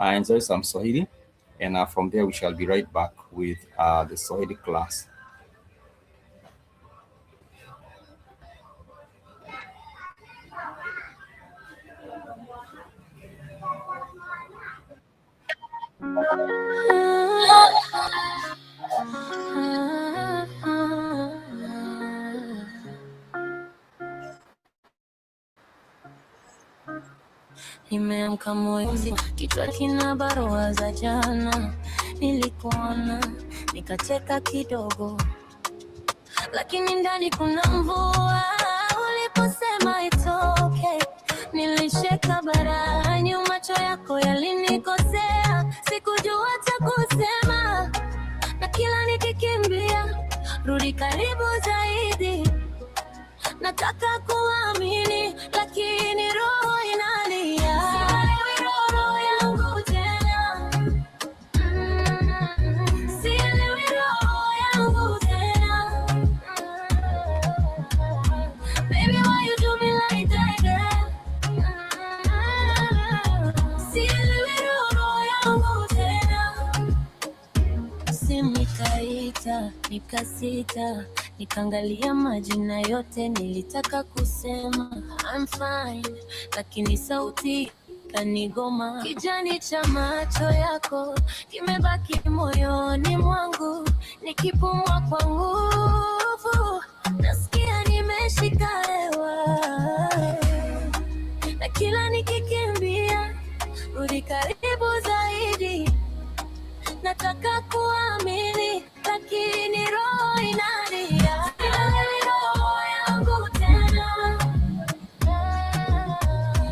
enjoy some Swahili, and from there we shall be right back with the Swahili class. Nimeamka moyo mzima, kichwa kina barua za jana. Nilikuona nikacheka kidogo, lakini ndani kuna mvua. Uliposema it's okay, nilisheka barani. Macho yako yalinikosea, sikujua cha kusema, na kila nikikimbia rudi karibu zaidi. Nataka kuamini, lakini roho inalia. Sielewi roho yangu tena. Sielewi roho yangu tena. Baby, why you do me like that? Sielewi roho yangu tena. Simu ikaita, nikasita, nikaangalia majina yote, nilitaka kusema I'm fine, lakini sauti kanigoma. Kijani cha macho yako kimebaki moyoni mwangu, nikipumua kwa nguvu nasikia nimeshika hewa, na kila nikikimbia rudi karibu zaidi. Nataka kuamini lakini roho inalia, sielewi roho yangu tena,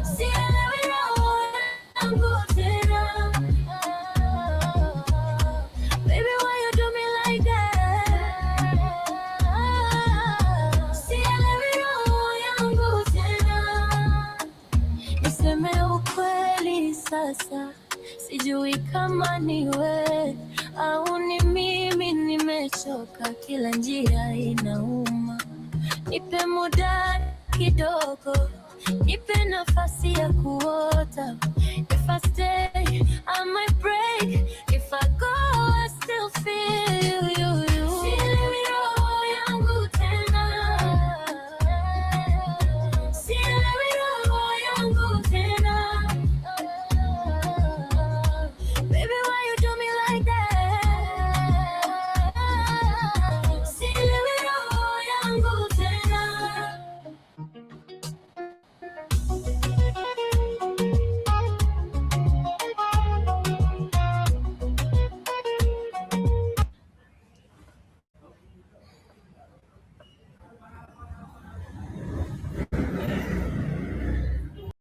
sielewi roho yangu tena. Baby, why you do me like that? Sielewi roho yangu tena. Niseme ukweli sasa, sijui kama ni wewe au ni mimi nimechoka, kila njia inauma. Nipe muda kidogo, nipe nafasi ya kuota. If I stay, I might break. If I go, I still feel you. Sielewi roho yangu tena, sielewi roho yangu tena. Baby, why you do me like that? Sielewi roho yangu tena.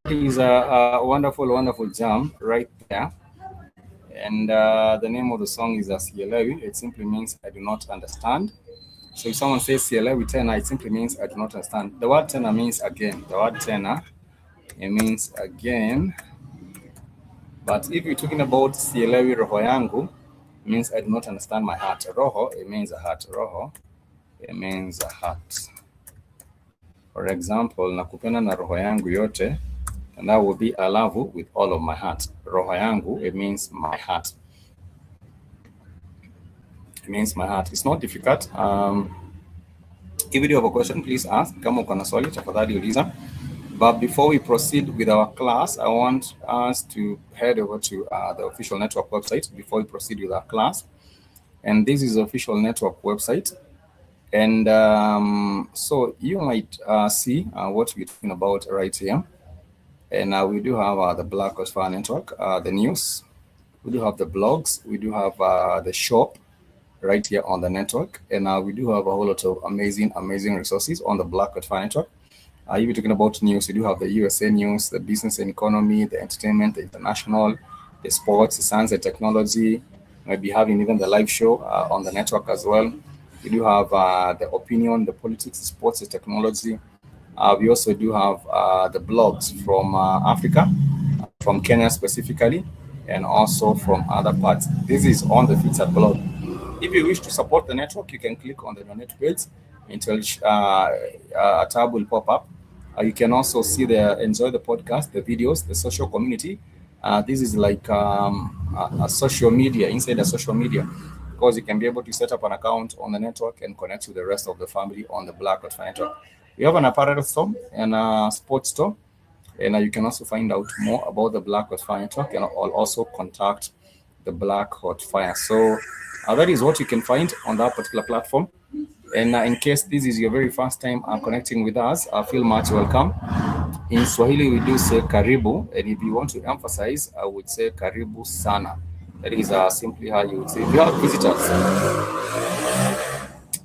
It is a wonderful, wonderful jam right there. And the name of the song is Sielewi. It simply means I do not understand. So if someone says Sielewi tena, it simply means I do not understand. The word tena means again. The word tena, it means again. But if you're talking about Sielewi roho yangu, it means I do not understand my heart. Roho, it means a heart. Roho, it means a heart. For example, nakupenda na roho yangu yote, and that will be I love you with all of my heart. Roho yangu, it means my heart. It means my heart. It's not difficult. If you have a question, please ask. Kama uko na swali, tafadhali uliza. But before we proceed with our class, I want us to head over to the official network website before we proceed with our class. And this is the official network website. And so you might see what we're talking about right here. And we do have the BlackHot network, the news. We do have the blogs. We do have the shop right here on the network. And we do have a whole lot of amazing, amazing resources on the BlackHot network. If you're talking about news, we do have the USA news, the business and economy, the entertainment, the international, the sports, the science and technology. Maybe having even the live show on the network as well. We do have the opinion, the politics, the sports, the technology. We also do have the blogs from Africa, from Kenya specifically, and also from other parts. This is on the featured blog. If you wish to support the network, you can click on the donate page until a tab will pop up. You can also see enjoy the podcast, the videos, the social community. This is like a social media, inside a social media, because you can be able to set up an account on the network and connect with the rest of the family on the BlackHot network. We have an apparel store and a sports store, and you can also find out more about the BlackHot network and also contact the BlackHot Fire. So that is what you can find on that particular platform. And in case this is your very first time connecting with us, I feel much welcome. In Swahili, we do say Karibu, and if you want to emphasize, I would say Karibu sana. That is simply how you would say. If you have visitors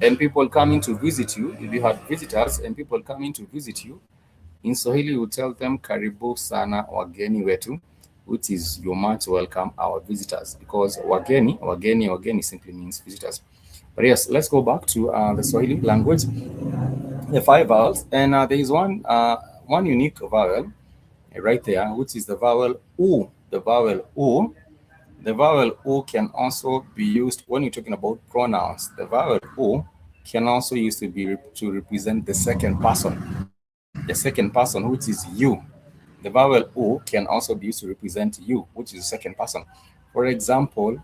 and people coming to visit you, if you have visitors and people coming to visit you, in Swahili, you would tell them Karibu sana wageni wetu, which is you're much welcome our visitors, because wageni simply means visitors. But yes, let's go back to the Swahili language, the 5 vowels, and there is one unique vowel right there, which is the vowel U. The vowel U. The vowel U can also be used when you're talking about pronouns. The vowel U can also used to represent the second person, which is you. The vowel U can also be used to represent you, which is the second person. For example,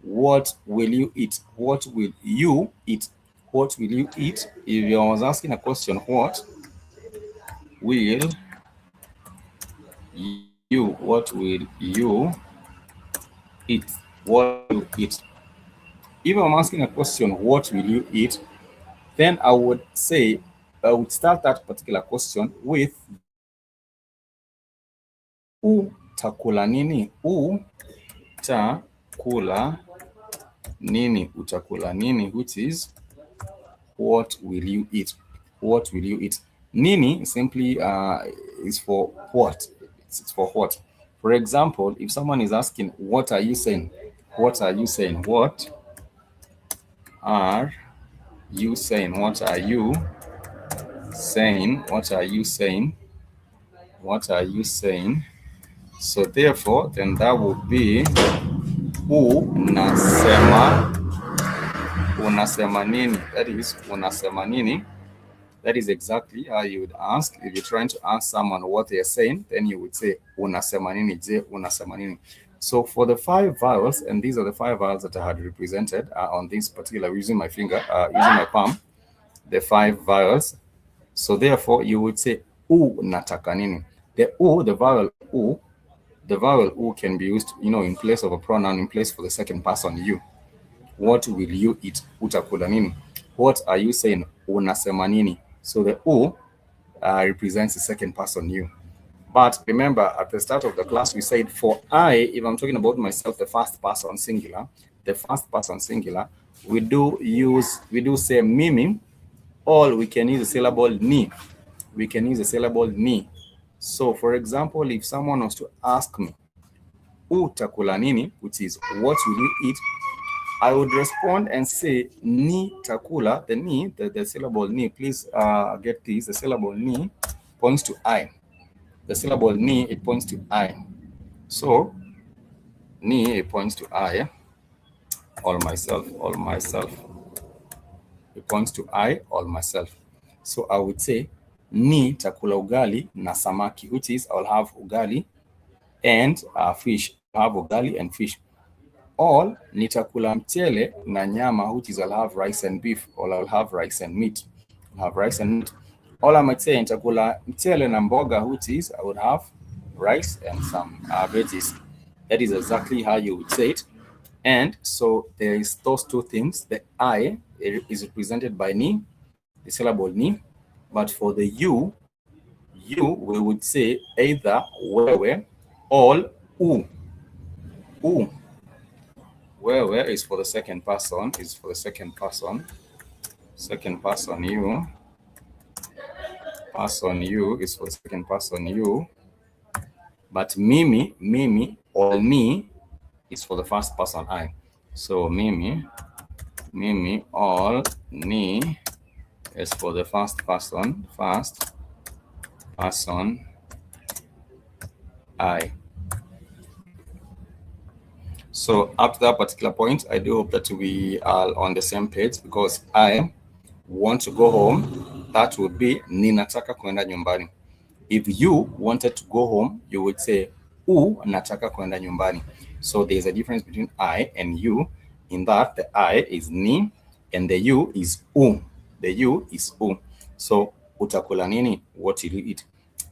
what will you eat? What will you eat? what will you eat? If I was asking a question, what will what will you eat? What will you eat? If I'm asking a question, what will you eat? Then I would say, I would start that particular question with the utakula nini? Utakula nini? Utakula nini? Which is, what will you eat? What will you eat? Nini simply is for what? It's for what? For example, if someone is asking, what are you saying? What are you saying? What are you saying? What are you saying? What are you saying? What are you saying? So therefore, then that would be unasema nini. That is unasema nini. That is exactly how you would ask. If you're trying to ask someone what they're saying, then you would say unasema nini, je unasema nini. So for the 5 vowels, and these are the 5 vowels that I had represented on this particular, using my finger, using my palm, the 5 vowels. So therefore, you would say unataka nini. The vowel u can be used, in place of a pronoun, in place for the second person you. What will you eat? Utakula nini. What are you saying? Unasema nini. So the represents the second person you. But remember, at the start of the class, we said for I, if I'm talking about myself, the first person singular, we do say mimi, or we can use the syllable ni. So for example, if someone was to ask me, utakula nini, which is what will you eat, I would respond and say ni takula. The ni, the syllable ni, please get this, the syllable ni points to I. The syllable ni, it points to I. So ni, it points to I, all myself. It points to I, all myself. So I would say ni takula ugali na samaki, which is I'll have ugali and fish. I'll have ugali and fish. Or nitakula mchele na nyama, which is I'll have rice and beef, or I'll have rice and meat. All I might say nitakula mchele na mboga, which is I would have rice and some veggies. That is exactly how you would say it. And so there is those two things. The I is represented by ni, the syllable ni. But for the you, we would say either wewe or u. Wewe is for the second person, Second person you. Person you is for the second person you. But mimi or ni is for the first person I. So mimi or ni is for the first person I. So up to that particular point, I do hope that we are on the same page, because I want to go home. That would be ninataka kwenda nyumbani. If you wanted to go home, you would say nataka kwenda nyumbani. So there's a difference between I and you, in that the I is ni and the you is u. So utakula nini? What will you eat?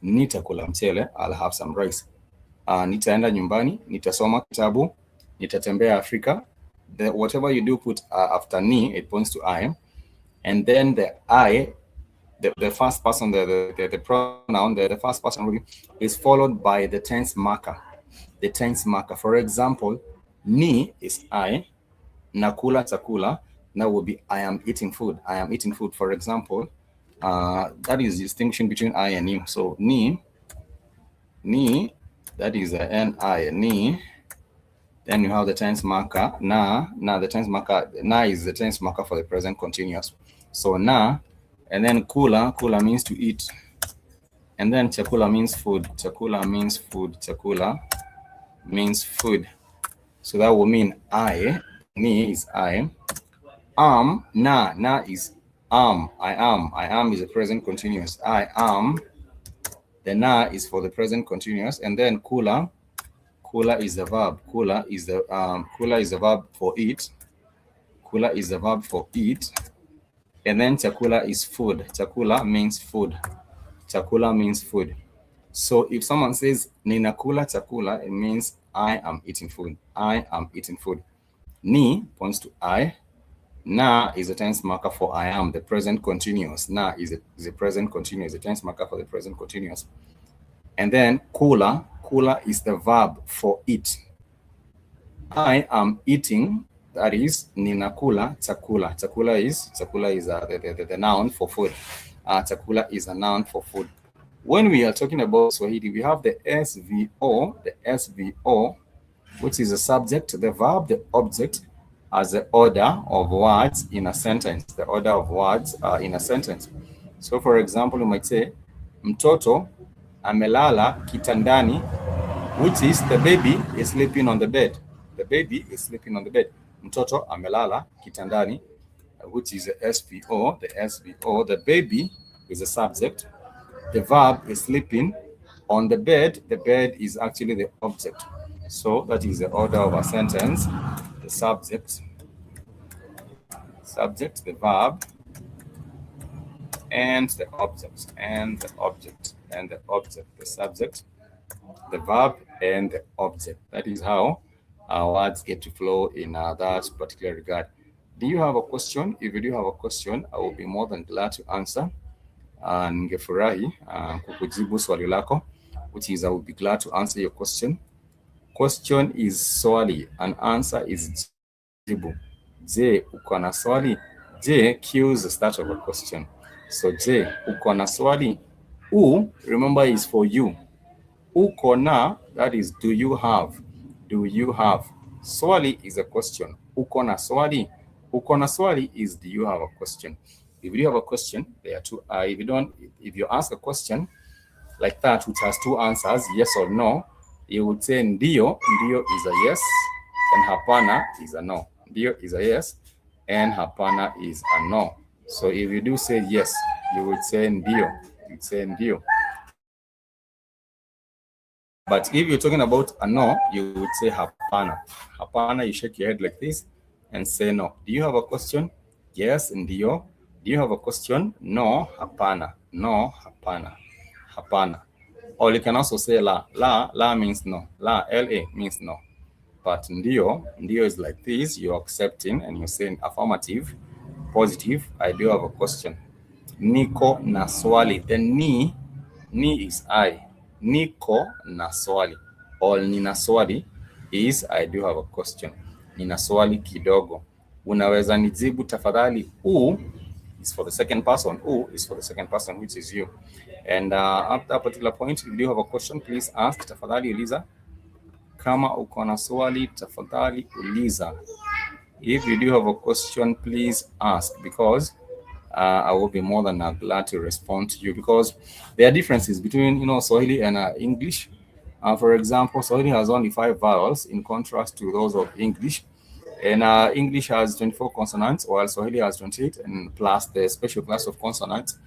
Nitakula mchele, I'll have some rice. Nitaenda nyumbani, nitasoma kitabu, nitatembea Afrika. Whatever you do put after ni, it points to I. And then the I, the first person, the pronoun, the first person is followed by the tense marker. For example, ni is I, nakula chakula, that would be I am eating food. For example, that is distinction between I and you. So ni, that is the N-I, ni. Then you have the tense marker, na. The tense marker, na is the tense marker for the present continuous. So na, and then kula means to eat. And then chakula means food. Chakula means food. So that will mean I, ni is I. Na is am. I am is the present continuous. I am. The na is for the present continuous. And then kula is the verb. Kula is the verb for eat. And then chakula is food. Chakula means food. Chakula means food. So if someone says ninakula chakula, it means I am eating food. I am eating food. Ni points to I. Na is a tense marker for I am, the present continuous. Na is a present continuous, a tense marker for the present continuous. And then kula, kula is the verb for eat. I am eating, that is ninakula chakula. Chakula is the noun for food. Chakula is a noun for food. When we are talking about Swahili, we have the SVO, which is the subject, the verb, the object, as the order of words in a sentence. The order of words in a sentence. So, for example, you might say, mtoto amelala kitandani, which is the baby is sleeping on the bed. The baby is sleeping on the bed. Mtoto amelala kitandani, which is the SVO. The SVO. The baby is the subject. The verb is sleeping on the bed. The bed is actually the object. So that is the order of a sentence. The subject, the verb, and the object, and the object, and the object, the subject, the verb, and the object. That is how our words get to flow in that particular regard. Do you have a question? If you do have a question, I will be more than glad to answer. Ningefurahi kukujibu swali lako, which is I will be glad to answer your question. Question is swali, and answer is jibu. Je, uko na swali? Je cues the start of a question. So je, uko na swali? U, remember, is for you. Uko na, that is, do you have? Do you have? Swali is a question. Uko na swali? Uko na swali is, do you have a question? If you have a question, there are two. If you ask a question like that, which has two answers, yes or no, you would say ndio. Ndio is a yes, and hapana is a no. Ndio is a yes, and hapana is a no. So if you do say yes, you would say ndio. You'd say ndio. But if you're talking about a no, you would say hapana. Hapana, you shake your head like this and say no. Do you have a question? Yes, ndio. Do you have a question? No, hapana. No, hapana. Hapana. Or you can also say la. La means no. La, L-A means no. But ndio is like this. You're accepting and you're saying affirmative, positive. I do have a question. Niko na swali. The ni is I. Niko na swali. Or nina swali is I do have a question. Nina swali kidogo. Unaweza nijibu tafadhali? U is for the second person. U is for the second person, which is you. And at that particular point, if you have a question, please ask. Tafadhali uliza. Kama uko na swali, tafadhali uliza. If you do have a question, please ask, because I will be more than glad to respond to you, because there are differences between Swahili and English. For example, Swahili has only 5 vowels in contrast to those of English. And English has 24 consonants, while Swahili has 28, and plus the special class of consonants.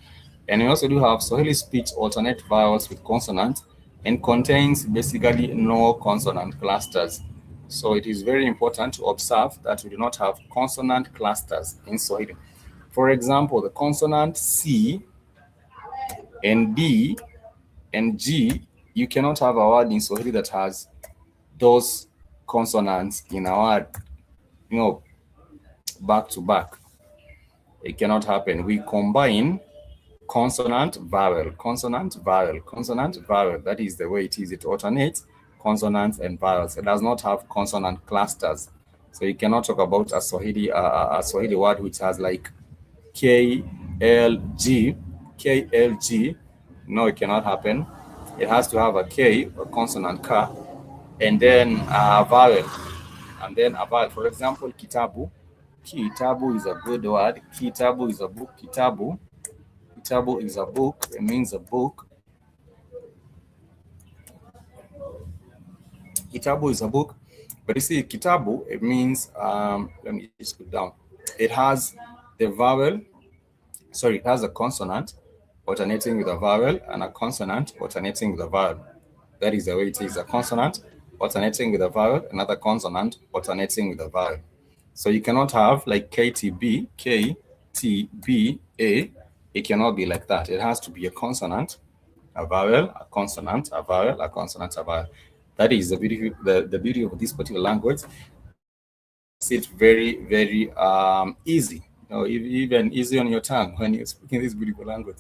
And we also do have Swahili speech alternate vowels with consonants, and contains basically no consonant clusters. So it is very important to observe that we do not have consonant clusters in Swahili. For example, the consonant C and D and G, you cannot have a word in Swahili that has those consonants in a word, back to back. It cannot happen. We combine consonant, vowel, consonant, vowel, consonant, vowel. That is the way it is. It alternates consonants and vowels. It does not have consonant clusters. So you cannot talk about a Swahili word which has like KLG. No, it cannot happen. It has to have a K, a consonant K, and then a vowel, and then a vowel. For example, kitabu. Kitabu is a good word. Kitabu is a book. Kitabu is a book. It means a book. Kitabu is a book. But you see, kitabu, it means, let me just put down. It has the vowel, it has a consonant alternating with a vowel, and a consonant alternating with a vowel. That is the way it is. A consonant alternating with a vowel, another consonant alternating with a vowel. So you cannot have like KTB, K T, B, A, it cannot be like that. It has to be a consonant, a vowel, a consonant, a vowel, a consonant, a vowel. That is the beauty of this particular language. It makes it very, very easy. Even easy on your tongue when you're speaking this beautiful language.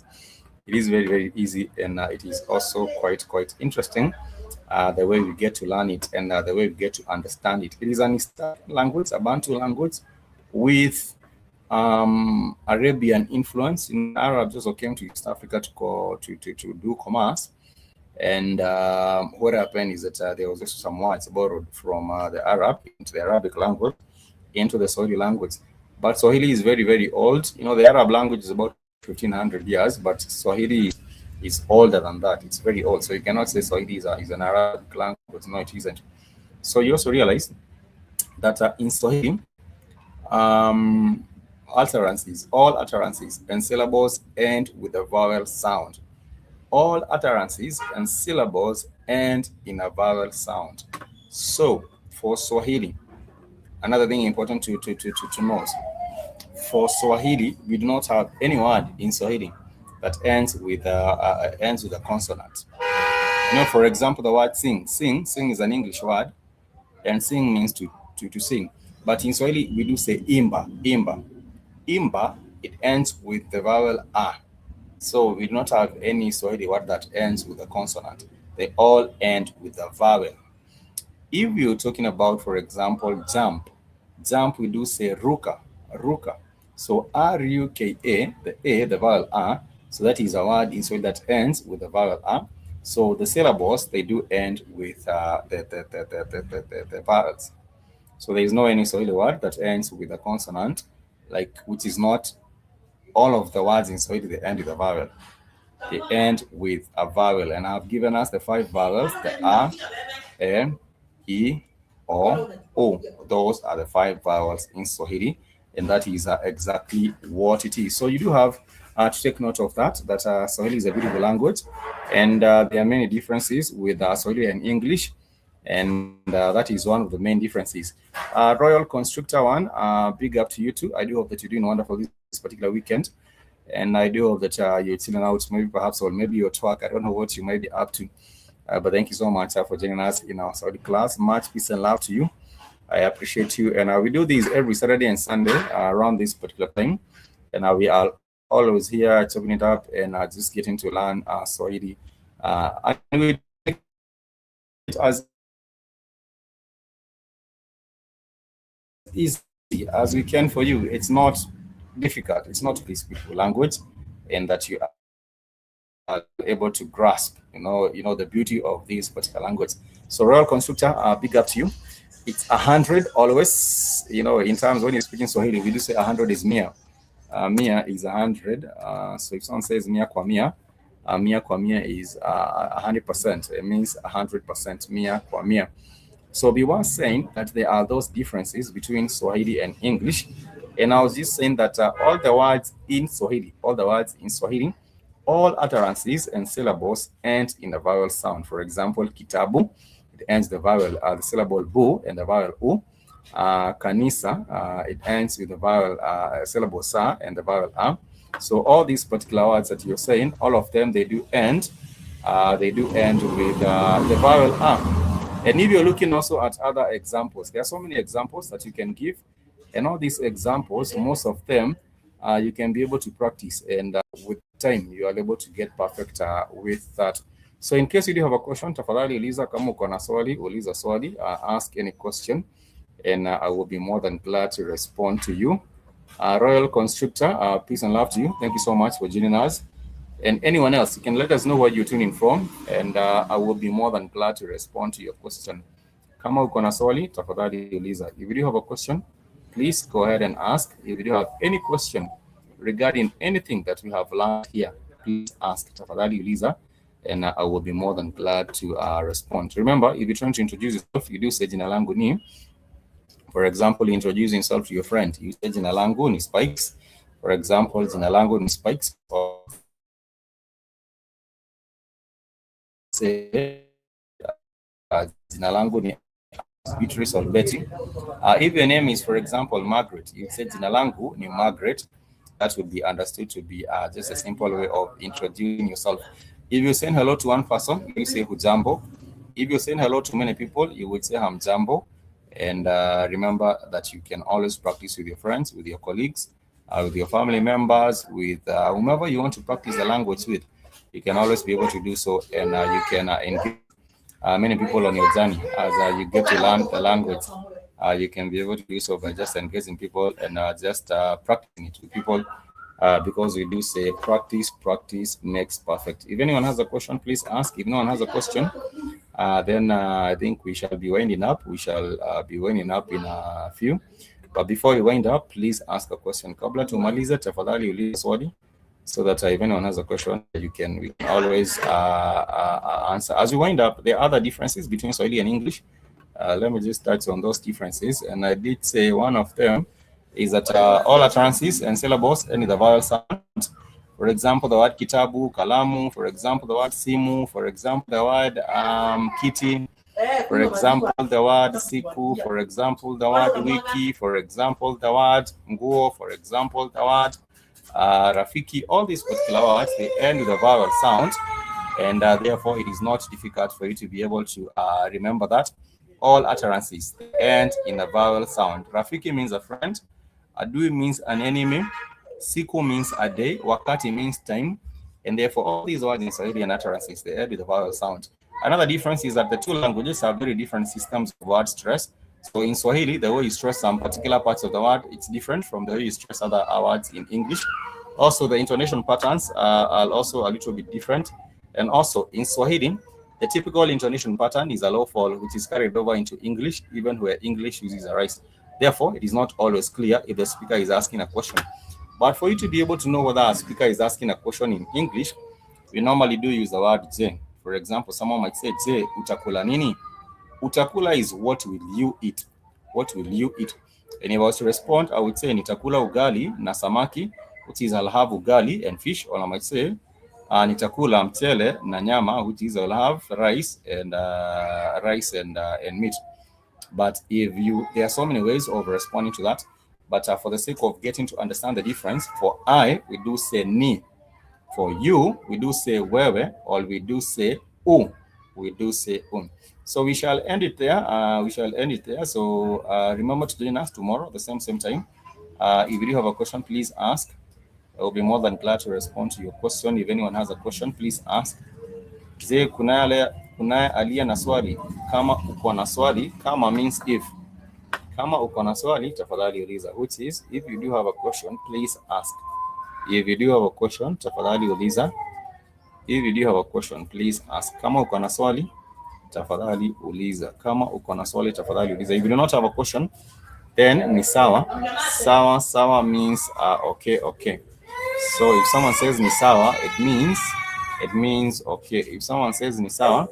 It is very, very easy, and it is also quite interesting. The way we get to learn it and the way we get to understand it. It is an East African language, a Bantu language, with Arabian influence. Arabs also came to East Africa to do commerce. And what happened is that there was also some words borrowed from the Arab into the Arabic language, into the Swahili language. But Swahili is very, very old. The Arab language is about 1500 years, but Swahili is older than that. It's very old. So you cannot say Swahili is an Arabic language. No, it isn't. So you also realize that in Swahili, all utterances and syllables end with a vowel sound. All utterances and syllables end in a vowel sound. So for Swahili, another thing important to note, for Swahili, we do not have any word in Swahili that ends with a consonant. For example, the word sing. Sing is an English word, and sing means to sing. But in Swahili, we do say imba. It ends with the vowel a. So we do not have any Swahili word that ends with a consonant. They all end with a vowel. If you're talking about, for example, jump, we do say ruka. So R-U-K-A, the vowel A. So that is a word in Swahili that ends with the vowel A. So the syllables, they do end with the vowels. So there is no any Swahili word that ends with a consonant, which is not all of the words in Swahili, they end with a vowel. They end with a vowel. And I've given us the 5 vowels, the A, M, E, O. Those are the 5 vowels in Swahili. And that is exactly what it is. So you do have to take note of that Swahili is a beautiful language. And there are many differences with Swahili and English. And that is one of the main differences. Royal Constructor one, big up to you too. I do hope that you're doing wonderful this particular weekend. And I do hope that you're chilling out, maybe perhaps, or maybe your talk. I don't know what you might be up to. But thank you so much for joining us in our Saudi class. Much peace and love to you. I appreciate you. And we do these every Saturday and Sunday around this particular thing. And we are always here chopping it up and just getting to learn Swahili. And we take it as easy as we can for you. It's not difficult. It's not this beautiful language, and that you are able to grasp, the beauty of this particular language. So Royal Constructor, big up to you. It's 100 always, in terms when you're speaking Swahili, we do say 100 is mia. Mia is 100. So if someone says mia kwa mia is 100%. It means 100% mia kwa mia. So we were saying that there are those differences between Swahili and English. And I was just saying that all the words in Swahili, all utterances and syllables end in a vowel sound. For example, kitabu, it ends the vowel, the syllable bu and the vowel u. Kanisa, it ends with the vowel syllable sa and the vowel a. So all these particular words that you're saying, all of them, they do end with the vowel a. And if you're looking also at other examples, there are so many examples that you can give. And all these examples, most of them, you can be able to practice. And with time, you are able to get perfect with that. So in case you do have a question, tafadhali uliza kama uko na swali, uliza swali, ask any question. And I will be more than glad to respond to you. Royal Constructor, peace and love to you. Thank you so much for joining us. And anyone else, you can let us know where you're tuning from, and I will be more than glad to respond to your question. Kama uko na swali, tafadhali uliza. If you do have a question, please go ahead and ask. If you do have any question regarding anything that we have learned here, please ask. Tafadhali uliza, and I will be more than glad to respond. Remember, if you're trying to introduce yourself, you do say jina langu ni. For example, introduce yourself to your friend. You say jina langu ni Spikes. For example, jina langu ni Spikes. Or say jina langu ni Beatrice or Betty. If your name is, for example, Margaret, you say jina langu ni Margaret. that would be understood to be just a simple way of introducing yourself. If you say hello to one person, you say Hujambo. If you say hello to many people, you would say Hamjambo. And remember that you can always practice with your friends, with your colleagues, with your family members, with whomever you want to practice the language with. You can always be able to do so, and you can engage many people on your journey as you get to learn the language. You can be able to do so by just engaging people and just practicing it with people, because we do say practice makes perfect. If anyone has a question, please ask. If no one has a question, then I think we shall be winding up. We shall be winding up in a few. But before we wind up, please ask a question. Kabla tumalize, tafadhali uliza swali, so that if anyone has a question, we can always answer. As we wind up, there are other differences between Swahili and English. Let me just touch on those differences. And I did say one of them is that all utterances and syllables end with the vowel sound. For example, the word kitabu, kalamu. For example, the word simu. For example, the word kiti. For example, the word siku. For example, the word wiki. For example, the word nguo. For example, the word rafiki. All these particular words, they end with a vowel sound, and therefore it is not difficult for you to be able to remember that. All utterances end in a vowel sound. Rafiki means a friend. Adui means an enemy. Siku means a day. Wakati means time. And therefore, all these words in Swahili and utterances, they end with a vowel sound. Another difference is that the two languages have very different systems of word stress. So in Swahili, the way you stress some particular parts of the word, it's different from the way you stress other words in English. Also, the intonation patterns are also a little bit different. And also, in Swahili, the typical intonation pattern is a low fall, which is carried over into English, even where English uses a rise. Therefore, it is not always clear if the speaker is asking a question. But for you to be able to know whether a speaker is asking a question in English, we normally do use the word je. For example, someone might say, je, utakula nini? Utakula is what will you eat? What will you eat? And if I was to respond, I would say nitakula ugali na samaki, which is I'll have ugali and fish. Or I might say nitakula mchele na nyama, which is I'll have rice and meat. But there are so many ways of responding to that. But for the sake of getting to understand the difference, for I, we do say ni. For you, we do say wewe, or we do say u. We do say un. So we shall end it there. So remember to join us tomorrow, the same time. If you do have a question, please ask. I will be more than glad to respond to your question. If anyone has a question, please ask. Je, kunaye aliye na swali? Kama uko na swali, kama means if. Kama uko na swali, tafadhali uliza. Which is, if you do have a question, please ask. If you do have a question, tafadhali uliza. If you do have a question, please ask. Kama uko na swali, tafadhali uliza. Kama uko na swali, tafadhali uliza. If you do not have a question, then ni sawa. Sawa means okay. So if someone says ni sawa, it means okay. If someone says ni sawa,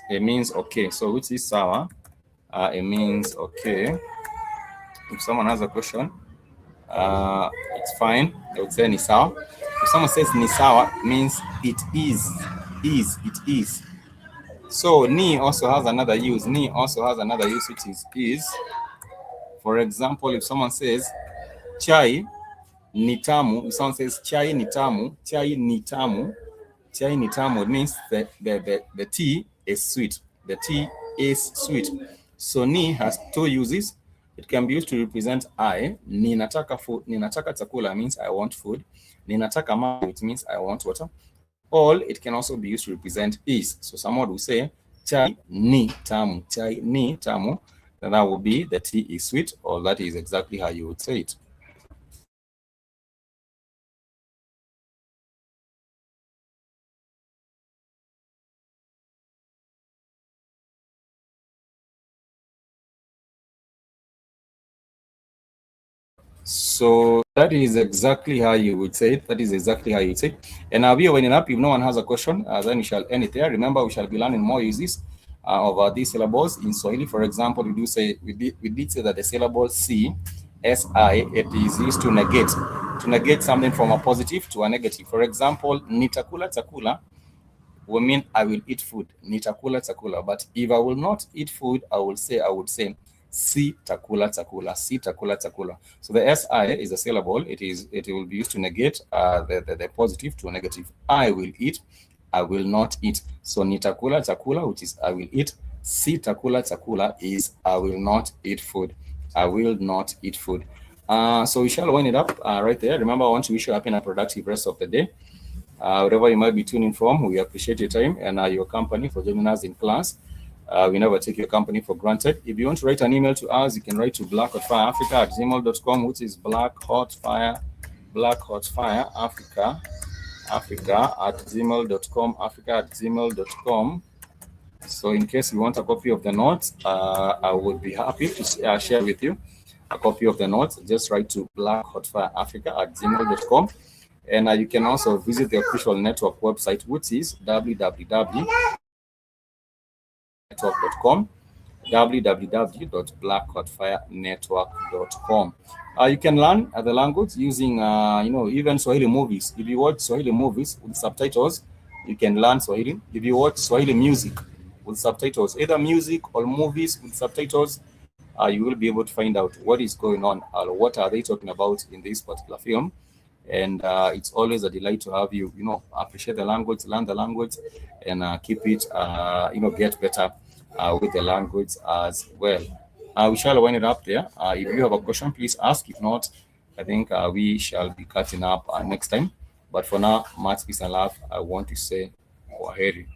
it means okay. So which is sawa, it means okay. If someone has a question, it's fine. They would say ni sawa. If someone says ni sawa, means it is. It is. So ni also has another use. Ni also has another use, which is. For example, if someone says chai ni tamu, if someone says chai ni tamu, it means the tea is sweet. The tea is sweet. So ni has two uses. It can be used to represent I. Ninataka food. Ninataka chakula means I want food. Ninataka maji, which means I want water. Or it can also be used to represent is. So someone will say chai ni tamu. Chai ni tamu. Then that would be the tea is sweet, or that is exactly how you would say it. So that is exactly how you would say it. And we are winding up. If no one has a question, then we shall end it there. Remember, we shall be learning more uses of these syllables in Swahili. For example, we did say that the syllable si, it is used to negate something from a positive to a negative. For example, nitakula chakula will mean I will eat food, nitakula chakula. But if I will not eat food, I would say si takula chakula, si takula chakula. So the si is a syllable. It will be used to negate the positive to a negative. I will eat, I will not eat. So nitakula chakula, which is I will eat. Si takula chakula is I will not eat food. I will not eat food. So we shall wind it up right there. Remember, I want to wish you a happy and productive rest of the day. Wherever you might be tuning from, we appreciate your time and your company for joining us in class. We never take your company for granted. If you want to write an email to us, you can write to blackhotfireafrica@gmail.com, which is blackhotfireafrica africa@gmail.com. So in case you want a copy of the notes, I would be happy to share with you a copy of the notes. Just write to blackhotfireafrica@gmail.com. And you can also visit the official network website, which is www.network.com, www.blackhotfirenetwork.com. You can learn the language using, even Swahili movies. If you watch Swahili movies with subtitles, you can learn Swahili. If you watch Swahili music with subtitles, either music or movies with subtitles, you will be able to find out what is going on or what are they talking about in this particular film. And it's always a delight to have you, appreciate the language, learn the language, and keep it, get better with the language as well. We shall wind it up there. If you have a question, please ask. If not, I think we shall be catching up next time. But for now, much peace and love. I want to say, Kwaheri.